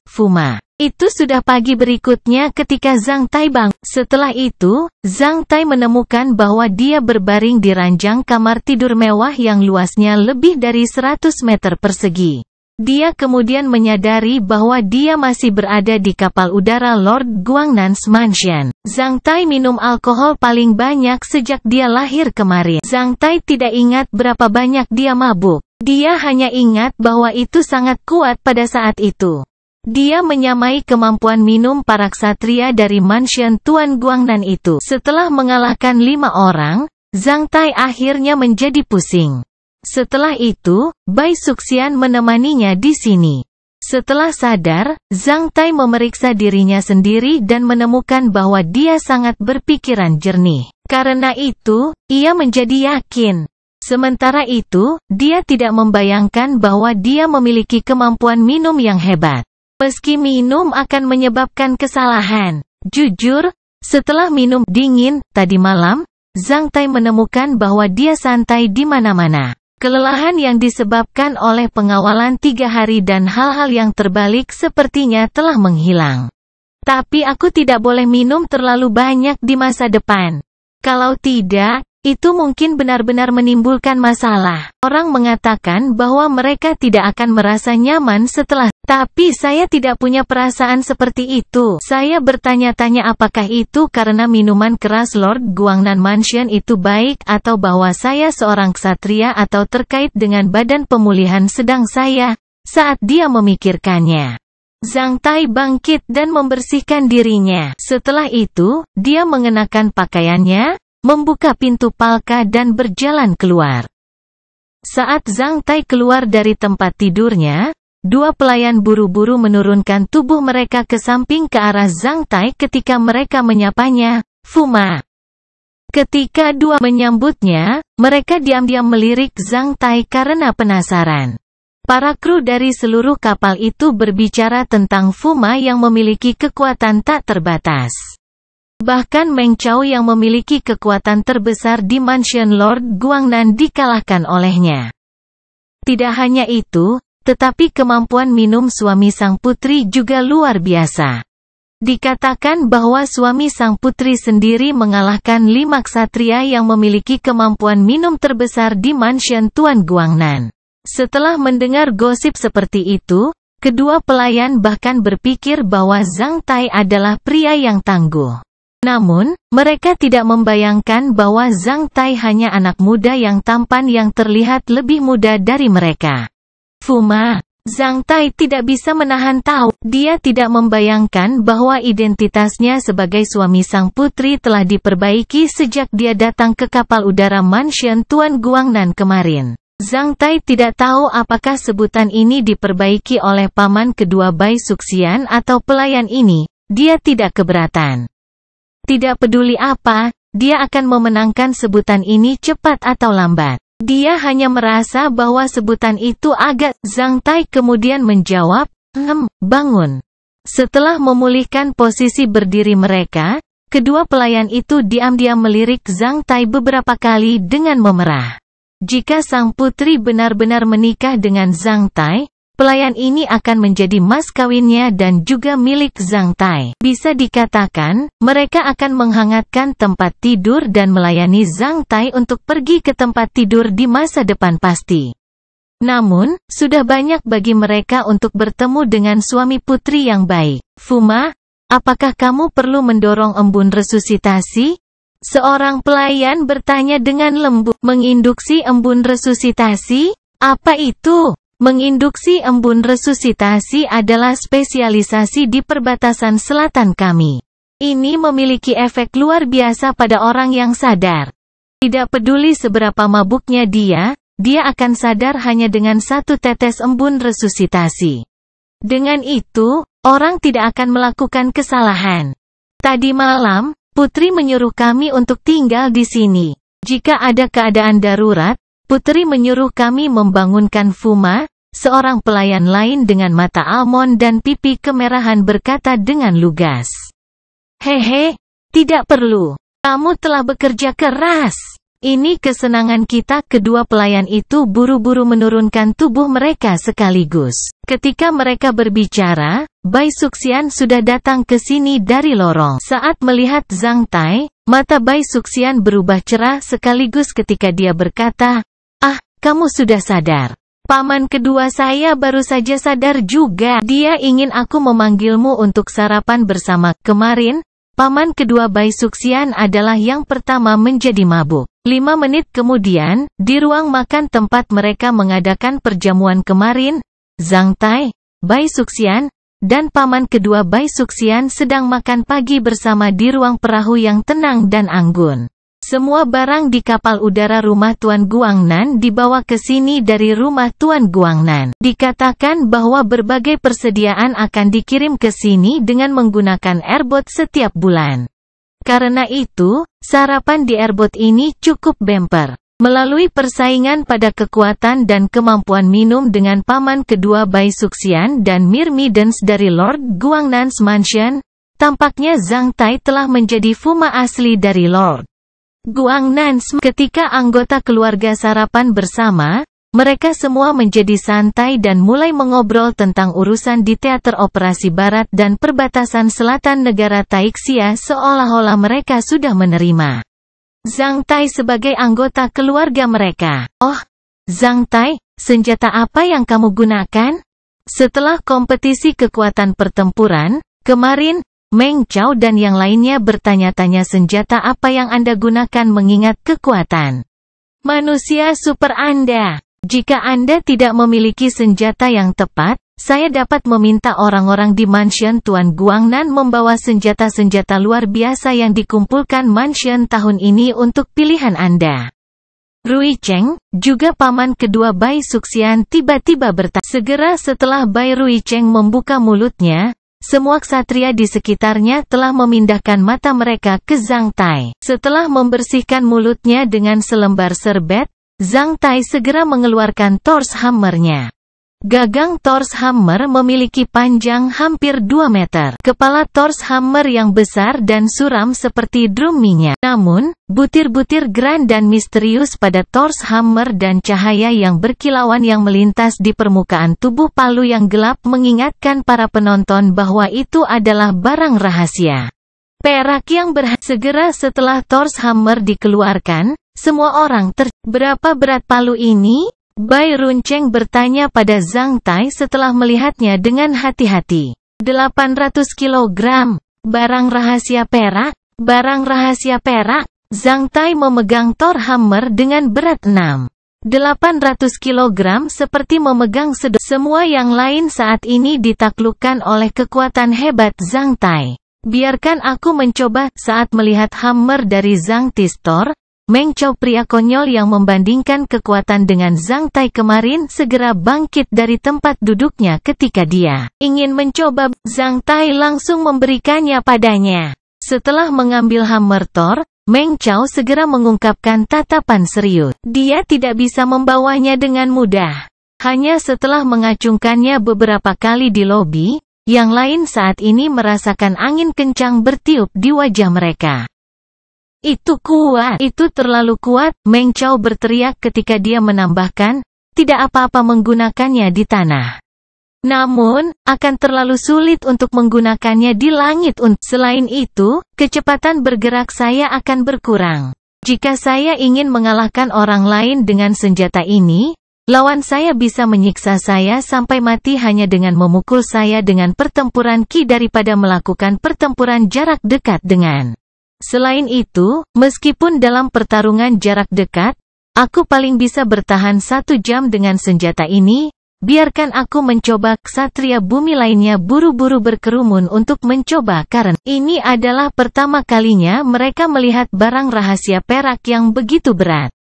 Fuma. Itu sudah pagi berikutnya ketika Zhang Tai bangun. Setelah itu, Zhang Tai menemukan bahwa dia berbaring di ranjang kamar tidur mewah yang luasnya lebih dari 100 meter persegi. Dia kemudian menyadari bahwa dia masih berada di kapal udara Lord Guangnan's Mansion. Zhang Tai minum alkohol paling banyak sejak dia lahir kemarin. Zhang Tai tidak ingat berapa banyak dia mabuk. Dia hanya ingat bahwa itu sangat kuat pada saat itu. Dia menyamai kemampuan minum para ksatria dari mansion Tuan Guangnan itu. Setelah mengalahkan 5 orang, Zhang Tai akhirnya menjadi pusing. Setelah itu, Bai Suxian menemaninya di sini. Setelah sadar, Zhang Tai memeriksa dirinya sendiri dan menemukan bahwa dia sangat berpikiran jernih. Karena itu, ia menjadi yakin. Sementara itu, dia tidak membayangkan bahwa dia memiliki kemampuan minum yang hebat. Meski minum akan menyebabkan kesalahan. Jujur, setelah minum dingin tadi malam, Zhang Tai menemukan bahwa dia santai di mana-mana. Kelelahan yang disebabkan oleh pengawalan 3 hari dan hal-hal yang terbalik sepertinya telah menghilang. Tapi aku tidak boleh minum terlalu banyak di masa depan. Kalau tidak, itu mungkin benar-benar menimbulkan masalah. Orang mengatakan bahwa mereka tidak akan merasa nyaman setelah. Tapi saya tidak punya perasaan seperti itu. Saya bertanya-tanya apakah itu karena minuman keras Lord Guangnan Mansion itu baik atau bahwa saya seorang ksatria atau terkait dengan badan pemulihan sedang saya. Saat dia memikirkannya, Zhang Tai bangkit dan membersihkan dirinya. Setelah itu, dia mengenakan pakaiannya, membuka pintu palka dan berjalan keluar. Saat Zhang Tai keluar dari tempat tidurnya, 2 pelayan buru-buru menurunkan tubuh mereka ke samping ke arah Zhang Tai ketika mereka menyapanya, Fuma. Ketika 2 menyambutnya, mereka diam-diam melirik Zhang Tai karena penasaran. Para kru dari seluruh kapal itu berbicara tentang Fuma yang memiliki kekuatan tak terbatas. Bahkan Meng Chao yang memiliki kekuatan terbesar di Mansion Lord Guangnan dikalahkan olehnya. Tidak hanya itu, tetapi kemampuan minum suami sang putri juga luar biasa. Dikatakan bahwa suami sang putri sendiri mengalahkan 5 ksatria yang memiliki kemampuan minum terbesar di mansion Tuan Guangnan. Setelah mendengar gosip seperti itu, kedua pelayan bahkan berpikir bahwa Zhang Tai adalah pria yang tangguh. Namun, mereka tidak membayangkan bahwa Zhang Tai hanya anak muda yang tampan yang terlihat lebih muda dari mereka. Fuma. Zhang Tai tidak bisa menahan tahu. Dia tidak membayangkan bahwa identitasnya sebagai suami sang putri telah diperbaiki sejak dia datang ke kapal udara mansion Tuan Guangnan kemarin. Zhang Tai tidak tahu apakah sebutan ini diperbaiki oleh paman kedua Bai Suxian atau pelayan ini. Dia tidak keberatan. Tidak peduli apa, dia akan memenangkan sebutan ini cepat atau lambat. Dia hanya merasa bahwa sebutan itu agak. Zhang Tai kemudian menjawab, bangun. Setelah memulihkan posisi berdiri mereka, kedua pelayan itu diam-diam melirik Zhang Tai beberapa kali dengan memerah. Jika sang putri benar-benar menikah dengan Zhang Tai, pelayan ini akan menjadi mas kawinnya dan juga milik Zhang Tai. Bisa dikatakan, mereka akan menghangatkan tempat tidur dan melayani Zhang Tai untuk pergi ke tempat tidur di masa depan pasti. Namun, sudah banyak bagi mereka untuk bertemu dengan suami putri yang baik. Fuma, apakah kamu perlu mendorong embun resusitasi? Seorang pelayan bertanya dengan lembut. Menginduksi embun resusitasi? Apa itu? Menginduksi embun resusitasi adalah spesialisasi di perbatasan selatan kami. Ini memiliki efek luar biasa pada orang yang sadar. Tidak peduli seberapa mabuknya dia akan sadar hanya dengan 1 tetes embun resusitasi. Dengan itu, orang tidak akan melakukan kesalahan. Tadi malam, putri menyuruh kami untuk tinggal di sini. Jika ada keadaan darurat, putri menyuruh kami membangunkan Fuma. Seorang pelayan lain dengan mata almond dan pipi kemerahan berkata dengan lugas. Hehe, tidak perlu. Kamu telah bekerja keras. Ini kesenangan kita. Kedua pelayan itu buru-buru menurunkan tubuh mereka sekaligus. Ketika mereka berbicara, Bai Suxian sudah datang ke sini dari lorong. Saat melihat Zhang Tai, mata Bai Suxian berubah cerah sekaligus ketika dia berkata, kamu sudah sadar. Paman kedua saya baru saja sadar juga. Dia ingin aku memanggilmu untuk sarapan bersama. Kemarin, paman kedua Bai Suxian adalah yang pertama menjadi mabuk. 5 menit kemudian, di ruang makan tempat mereka mengadakan perjamuan kemarin, Zhang Tai, Bai Suxian, dan paman kedua Bai Suxian sedang makan pagi bersama di ruang perahu yang tenang dan anggun. Semua barang di kapal udara rumah Tuan Guangnan dibawa ke sini dari rumah Tuan Guangnan. Dikatakan bahwa berbagai persediaan akan dikirim ke sini dengan menggunakan airboat setiap bulan. Karena itu, sarapan di airboat ini cukup bemper. Melalui persaingan pada kekuatan dan kemampuan minum dengan paman kedua Bai Suxian dan Myrmidons dari Lord Guangnan's Mansion, tampaknya Zhang Tai telah menjadi Fuma asli dari Lord Guangnan. Ketika anggota keluarga sarapan bersama, mereka semua menjadi santai dan mulai mengobrol tentang urusan di teater operasi barat dan perbatasan selatan negara Taixia seolah-olah mereka sudah menerima Zhang Tai sebagai anggota keluarga mereka. Oh, Zhang Tai, senjata apa yang kamu gunakan? Setelah kompetisi kekuatan pertempuran, kemarin, Meng Chao dan yang lainnya bertanya-tanya senjata apa yang Anda gunakan mengingat kekuatan manusia super Anda. Jika Anda tidak memiliki senjata yang tepat, saya dapat meminta orang-orang di mansion Tuan Guangnan membawa senjata-senjata luar biasa yang dikumpulkan mansion tahun ini untuk pilihan Anda. Rui Cheng, juga paman kedua Bai Suxian tiba-tiba bertanya. Segera setelah Bai Rui Cheng membuka mulutnya, semua ksatria di sekitarnya telah memindahkan mata mereka ke Zhang Tai. Setelah membersihkan mulutnya dengan selembar serbet, Zhang Tai segera mengeluarkan torch hammernya. Gagang Thor's hammer memiliki panjang hampir 2 meter. Kepala Thor's hammer yang besar dan suram seperti drum minyak. Namun, butir-butir grand dan misterius pada Thor's hammer dan cahaya yang berkilauan yang melintas di permukaan tubuh palu yang gelap mengingatkan para penonton bahwa itu adalah barang rahasia perak yang segera setelah Thor's hammer dikeluarkan, semua orang berapa berat palu ini? Bai Runcheng bertanya pada Zhang Tai setelah melihatnya dengan hati-hati. 800 kilogram. Barang rahasia perak? Barang rahasia perak? Zhang Tai memegang Thor hammer dengan berat 800 kilogram seperti memegang semua yang lain saat ini ditaklukkan oleh kekuatan hebat Zhang Tai. Biarkan aku mencoba. Saat melihat hammer dari Zhang Tistor, Meng Chao, pria konyol yang membandingkan kekuatan dengan Zhang Tai kemarin, segera bangkit dari tempat duduknya ketika dia ingin mencoba. Zhang Tai langsung memberikannya padanya. Setelah mengambil hammer Thor, Meng Chao segera mengungkapkan tatapan serius. Dia tidak bisa membawanya dengan mudah. Hanya setelah mengacungkannya beberapa kali di lobi, yang lain saat ini merasakan angin kencang bertiup di wajah mereka. Itu kuat, itu terlalu kuat, Meng Chao berteriak ketika dia menambahkan, tidak apa-apa menggunakannya di tanah. Namun, akan terlalu sulit untuk menggunakannya di langit. Selain itu, kecepatan bergerak saya akan berkurang. Jika saya ingin mengalahkan orang lain dengan senjata ini, lawan saya bisa menyiksa saya sampai mati hanya dengan memukul saya dengan pertempuran ki daripada melakukan pertempuran jarak dekat dengan. Selain itu, meskipun dalam pertarungan jarak dekat, aku paling bisa bertahan 1 jam dengan senjata ini, biarkan aku mencoba. Ksatria bumi lainnya buru-buru berkerumun untuk mencoba karena ini adalah pertama kalinya mereka melihat barang rahasia perak yang begitu berat.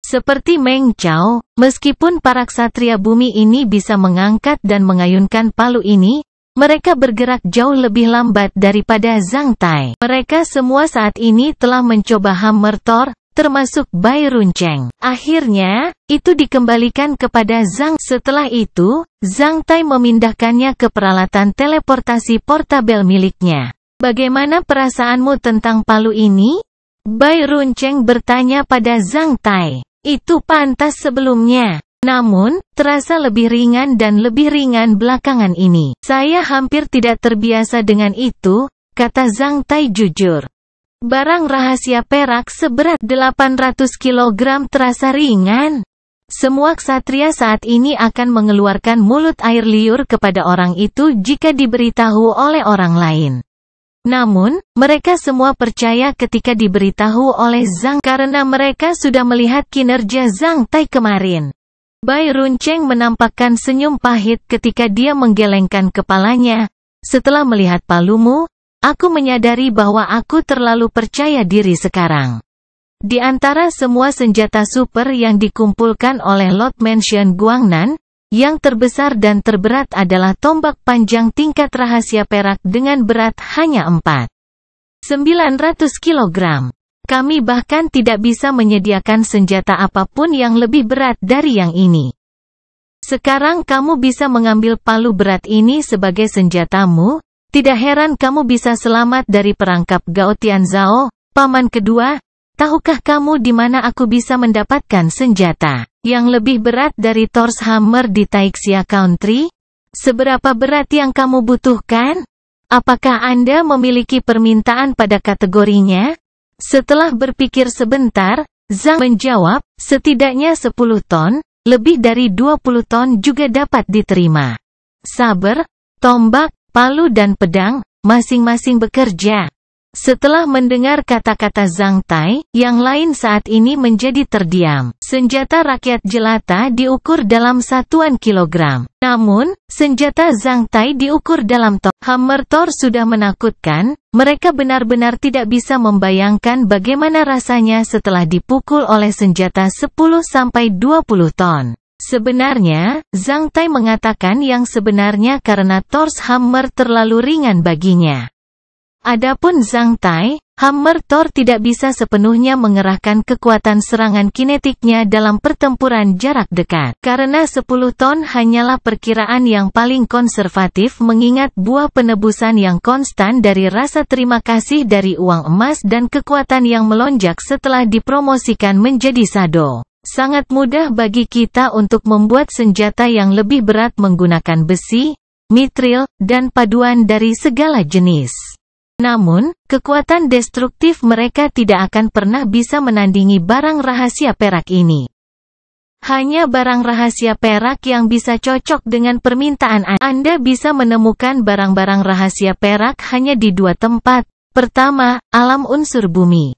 Seperti Meng Chao, meskipun para ksatria bumi ini bisa mengangkat dan mengayunkan palu ini, mereka bergerak jauh lebih lambat daripada Zhang Tai. Mereka semua saat ini telah mencoba hammer Thor, termasuk Bai Runcheng. Akhirnya, itu dikembalikan kepada Zhang. Setelah itu, Zhang Tai memindahkannya ke peralatan teleportasi portabel miliknya. Bagaimana perasaanmu tentang palu ini? Bai Runcheng bertanya pada Zhang Tai. Itu pantas sebelumnya. Namun, terasa lebih ringan dan lebih ringan belakangan ini. Saya hampir tidak terbiasa dengan itu, kata Zhang Tai jujur. Barang rahasia perak seberat 800 kg terasa ringan. Semua ksatria saat ini akan mengeluarkan mulut air liur kepada orang itu jika diberitahu oleh orang lain. Namun, mereka semua percaya ketika diberitahu oleh Zhang karena mereka sudah melihat kinerja Zhang Tai kemarin. Bai Runcheng menampakkan senyum pahit ketika dia menggelengkan kepalanya. Setelah melihat palumu, aku menyadari bahwa aku terlalu percaya diri sekarang. Di antara semua senjata super yang dikumpulkan oleh Lord Mansion Guangnan, yang terbesar dan terberat adalah tombak panjang tingkat rahasia perak dengan berat hanya 400 kg. Kami bahkan tidak bisa menyediakan senjata apapun yang lebih berat dari yang ini. Sekarang kamu bisa mengambil palu berat ini sebagai senjatamu, tidak heran kamu bisa selamat dari perangkap Gao Tianzhao, paman kedua. Tahukah kamu di mana aku bisa mendapatkan senjata yang lebih berat dari Thor's hammer di Taixia Country? Seberapa berat yang kamu butuhkan? Apakah Anda memiliki permintaan pada kategorinya? Setelah berpikir sebentar, Zhang menjawab, setidaknya 10 ton, lebih dari 20 ton juga dapat diterima. Saber, tombak, palu dan pedang, masing-masing bekerja. Setelah mendengar kata-kata Zhang Tai, yang lain saat ini menjadi terdiam. Senjata rakyat jelata diukur dalam satuan kilogram. Namun, senjata Zhang Tai diukur dalam ton. Hammer Thor sudah menakutkan, mereka benar-benar tidak bisa membayangkan bagaimana rasanya setelah dipukul oleh senjata 10-20 ton. Sebenarnya, Zhang Tai mengatakan yang sebenarnya karena Thor's hammer terlalu ringan baginya. Adapun Zhang Tai, Hammer Thor tidak bisa sepenuhnya mengerahkan kekuatan serangan kinetiknya dalam pertempuran jarak dekat. Karena 10 ton hanyalah perkiraan yang paling konservatif mengingat buah penebusan yang konstan dari rasa terima kasih dari uang emas dan kekuatan yang melonjak setelah dipromosikan menjadi Shadow. Sangat mudah bagi kita untuk membuat senjata yang lebih berat menggunakan besi, mithril, dan paduan dari segala jenis. Namun, kekuatan destruktif mereka tidak akan pernah bisa menandingi barang rahasia perak ini. Hanya barang rahasia perak yang bisa cocok dengan permintaan Anda. Anda bisa menemukan barang-barang rahasia perak hanya di 2 tempat. Pertama, alam unsur bumi.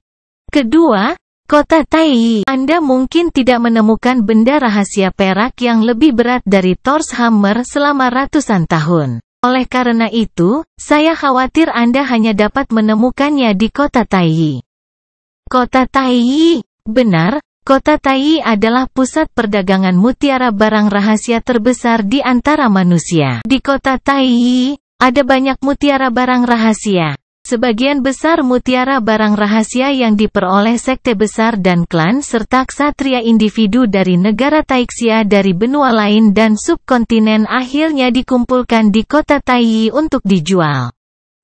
Kedua, kota Taiyih. Anda mungkin tidak menemukan benda rahasia perak yang lebih berat dari Thor's Hammer selama ratusan tahun. Oleh karena itu, saya khawatir Anda hanya dapat menemukannya di kota Taiyih. Kota Taiyih. Benar, kota Taiyih adalah pusat perdagangan mutiara barang rahasia terbesar di antara manusia. Di kota Taiyih, ada banyak mutiara barang rahasia. Sebagian besar mutiara barang rahasia yang diperoleh sekte besar dan klan serta ksatria individu dari negara Taixia dari benua lain dan subkontinen akhirnya dikumpulkan di kota Taiyih untuk dijual.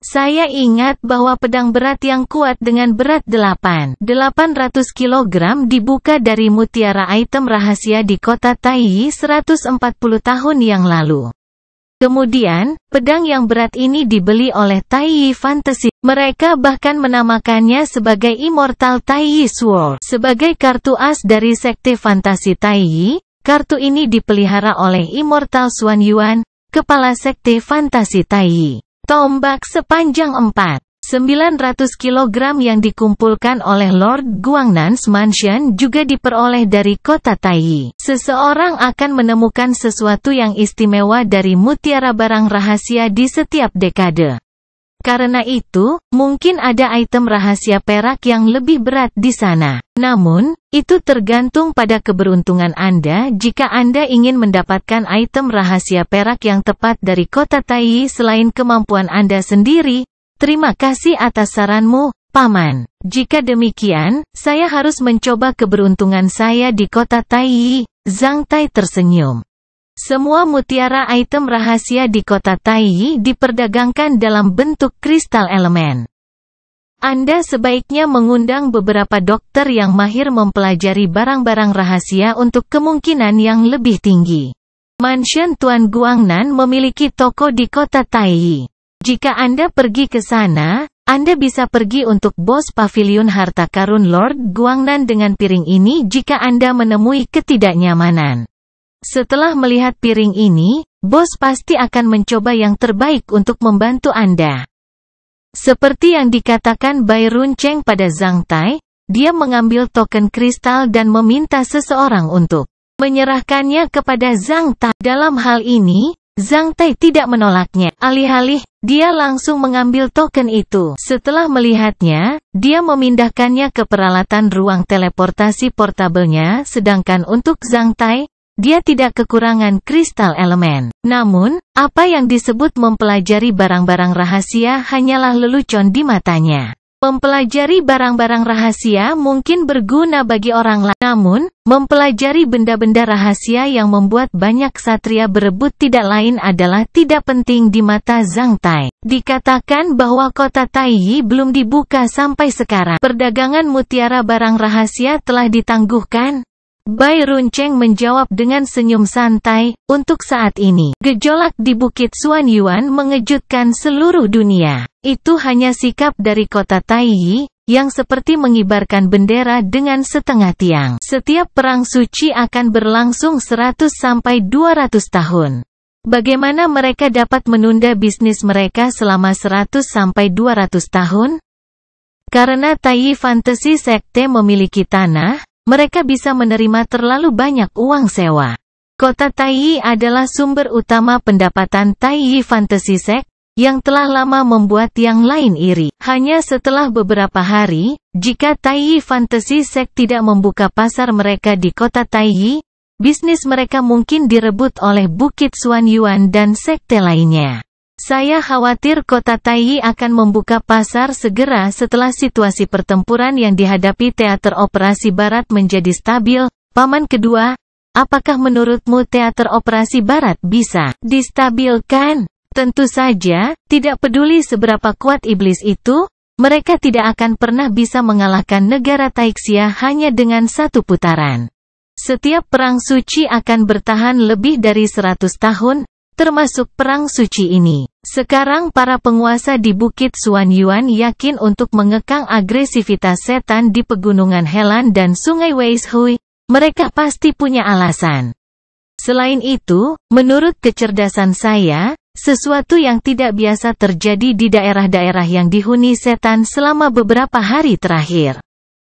Saya ingat bahwa pedang berat yang kuat dengan berat 800 kg dibuka dari mutiara item rahasia di kota Taiyih 140 tahun yang lalu. Kemudian, pedang yang berat ini dibeli oleh Taiyih Fantasy. Mereka bahkan menamakannya sebagai Immortal Taiyih Sword. Sebagai kartu as dari sekte fantasi Taiyih, kartu ini dipelihara oleh Immortal Xuan Yuan, kepala sekte fantasi Taiyih. Tombak sepanjang 900 kg yang dikumpulkan oleh Lord Guangnan's Mansion juga diperoleh dari kota Taiyih. Seseorang akan menemukan sesuatu yang istimewa dari mutiara barang rahasia di setiap dekade. Karena itu, mungkin ada item rahasia perak yang lebih berat di sana. Namun, itu tergantung pada keberuntungan Anda jika Anda ingin mendapatkan item rahasia perak yang tepat dari kota Taiyih selain kemampuan Anda sendiri. Terima kasih atas saranmu, Paman. Jika demikian, saya harus mencoba keberuntungan saya di kota Taiyih. Zhang Tai tersenyum. Semua mutiara item rahasia di kota Taiyih diperdagangkan dalam bentuk kristal elemen. Anda sebaiknya mengundang beberapa dokter yang mahir mempelajari barang-barang rahasia untuk kemungkinan yang lebih tinggi. Mansion Tuan Guangnan memiliki toko di kota Taiyih. Jika Anda pergi ke sana, Anda bisa pergi untuk bos pavilion harta karun Lord Guangnan dengan piring ini jika Anda menemui ketidaknyamanan. Setelah melihat piring ini, bos pasti akan mencoba yang terbaik untuk membantu Anda. Seperti yang dikatakan Bai Runcheng pada Zhang Tai, dia mengambil token kristal dan meminta seseorang untuk menyerahkannya kepada Zhang Tai. Dalam hal ini, Zhang Tai tidak menolaknya. Alih-alih, dia langsung mengambil token itu. Setelah melihatnya, dia memindahkannya ke peralatan ruang teleportasi portabelnya sedangkan untuk Zhang Tai, dia tidak kekurangan kristal elemen. Namun, apa yang disebut mempelajari barang-barang rahasia hanyalah lelucon di matanya. Mempelajari barang-barang rahasia mungkin berguna bagi orang lain. Namun, mempelajari benda-benda rahasia yang membuat banyak ksatria berebut tidak lain adalah tidak penting di mata Zhang Tai. Dikatakan bahwa kota Taiyih belum dibuka sampai sekarang. Perdagangan mutiara barang rahasia telah ditangguhkan. Bai Runcheng menjawab dengan senyum santai, untuk saat ini, gejolak di Bukit Xuan Yuan mengejutkan seluruh dunia. Itu hanya sikap dari kota Taiyih, yang seperti mengibarkan bendera dengan setengah tiang. Setiap perang suci akan berlangsung 100-200 tahun. Bagaimana mereka dapat menunda bisnis mereka selama 100-200 tahun? Karena Taiyih Fantasy Sekte memiliki tanah, mereka bisa menerima terlalu banyak uang sewa. Kota Taiyih adalah sumber utama pendapatan Taiyih Fantasy Sect, yang telah lama membuat yang lain iri. Hanya setelah beberapa hari, jika Taiyih Fantasy Sect tidak membuka pasar mereka di kota Taiyih, bisnis mereka mungkin direbut oleh Bukit Xuan Yuan dan sekte lainnya. Saya khawatir kota Taiyi akan membuka pasar segera setelah situasi pertempuran yang dihadapi teater operasi barat menjadi stabil. Paman kedua, apakah menurutmu teater operasi barat bisa distabilkan? Tentu saja, tidak peduli seberapa kuat iblis itu, mereka tidak akan pernah bisa mengalahkan negara Taixia hanya dengan satu putaran. Setiap perang suci akan bertahan lebih dari 100 tahun, termasuk perang suci ini. Sekarang para penguasa di Bukit Xuanyuan yakin untuk mengekang agresivitas setan di pegunungan Helan dan Sungai Weishui. Mereka pasti punya alasan. Selain itu, menurut kecerdasan saya, sesuatu yang tidak biasa terjadi di daerah-daerah yang dihuni setan selama beberapa hari terakhir.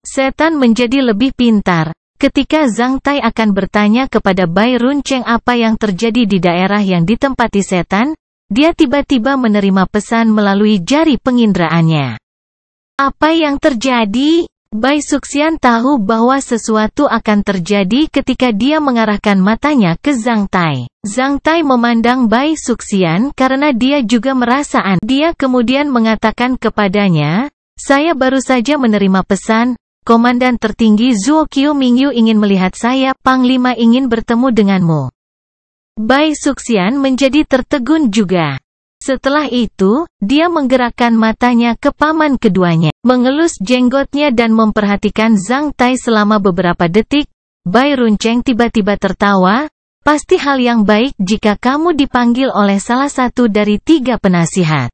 Setan menjadi lebih pintar. Ketika Zhang Tai akan bertanya kepada Bai Runcheng apa yang terjadi di daerah yang ditempati setan, dia tiba-tiba menerima pesan melalui jari pengindraannya. Apa yang terjadi? Bai Suxian tahu bahwa sesuatu akan terjadi ketika dia mengarahkan matanya ke Zhang Tai. Zhang Tai memandang Bai Suxian karena dia juga merasa aneh. Dia kemudian mengatakan kepadanya, saya baru saja menerima pesan, Komandan tertinggi Zuo Qiu Mingyu ingin melihat saya, Panglima ingin bertemu denganmu. Bai Suxian menjadi tertegun juga. Setelah itu, dia menggerakkan matanya ke paman keduanya, mengelus jenggotnya dan memperhatikan Zhang Tai selama beberapa detik. Bai Runcheng tiba-tiba tertawa, pasti hal yang baik jika kamu dipanggil oleh salah satu dari 3 penasihat.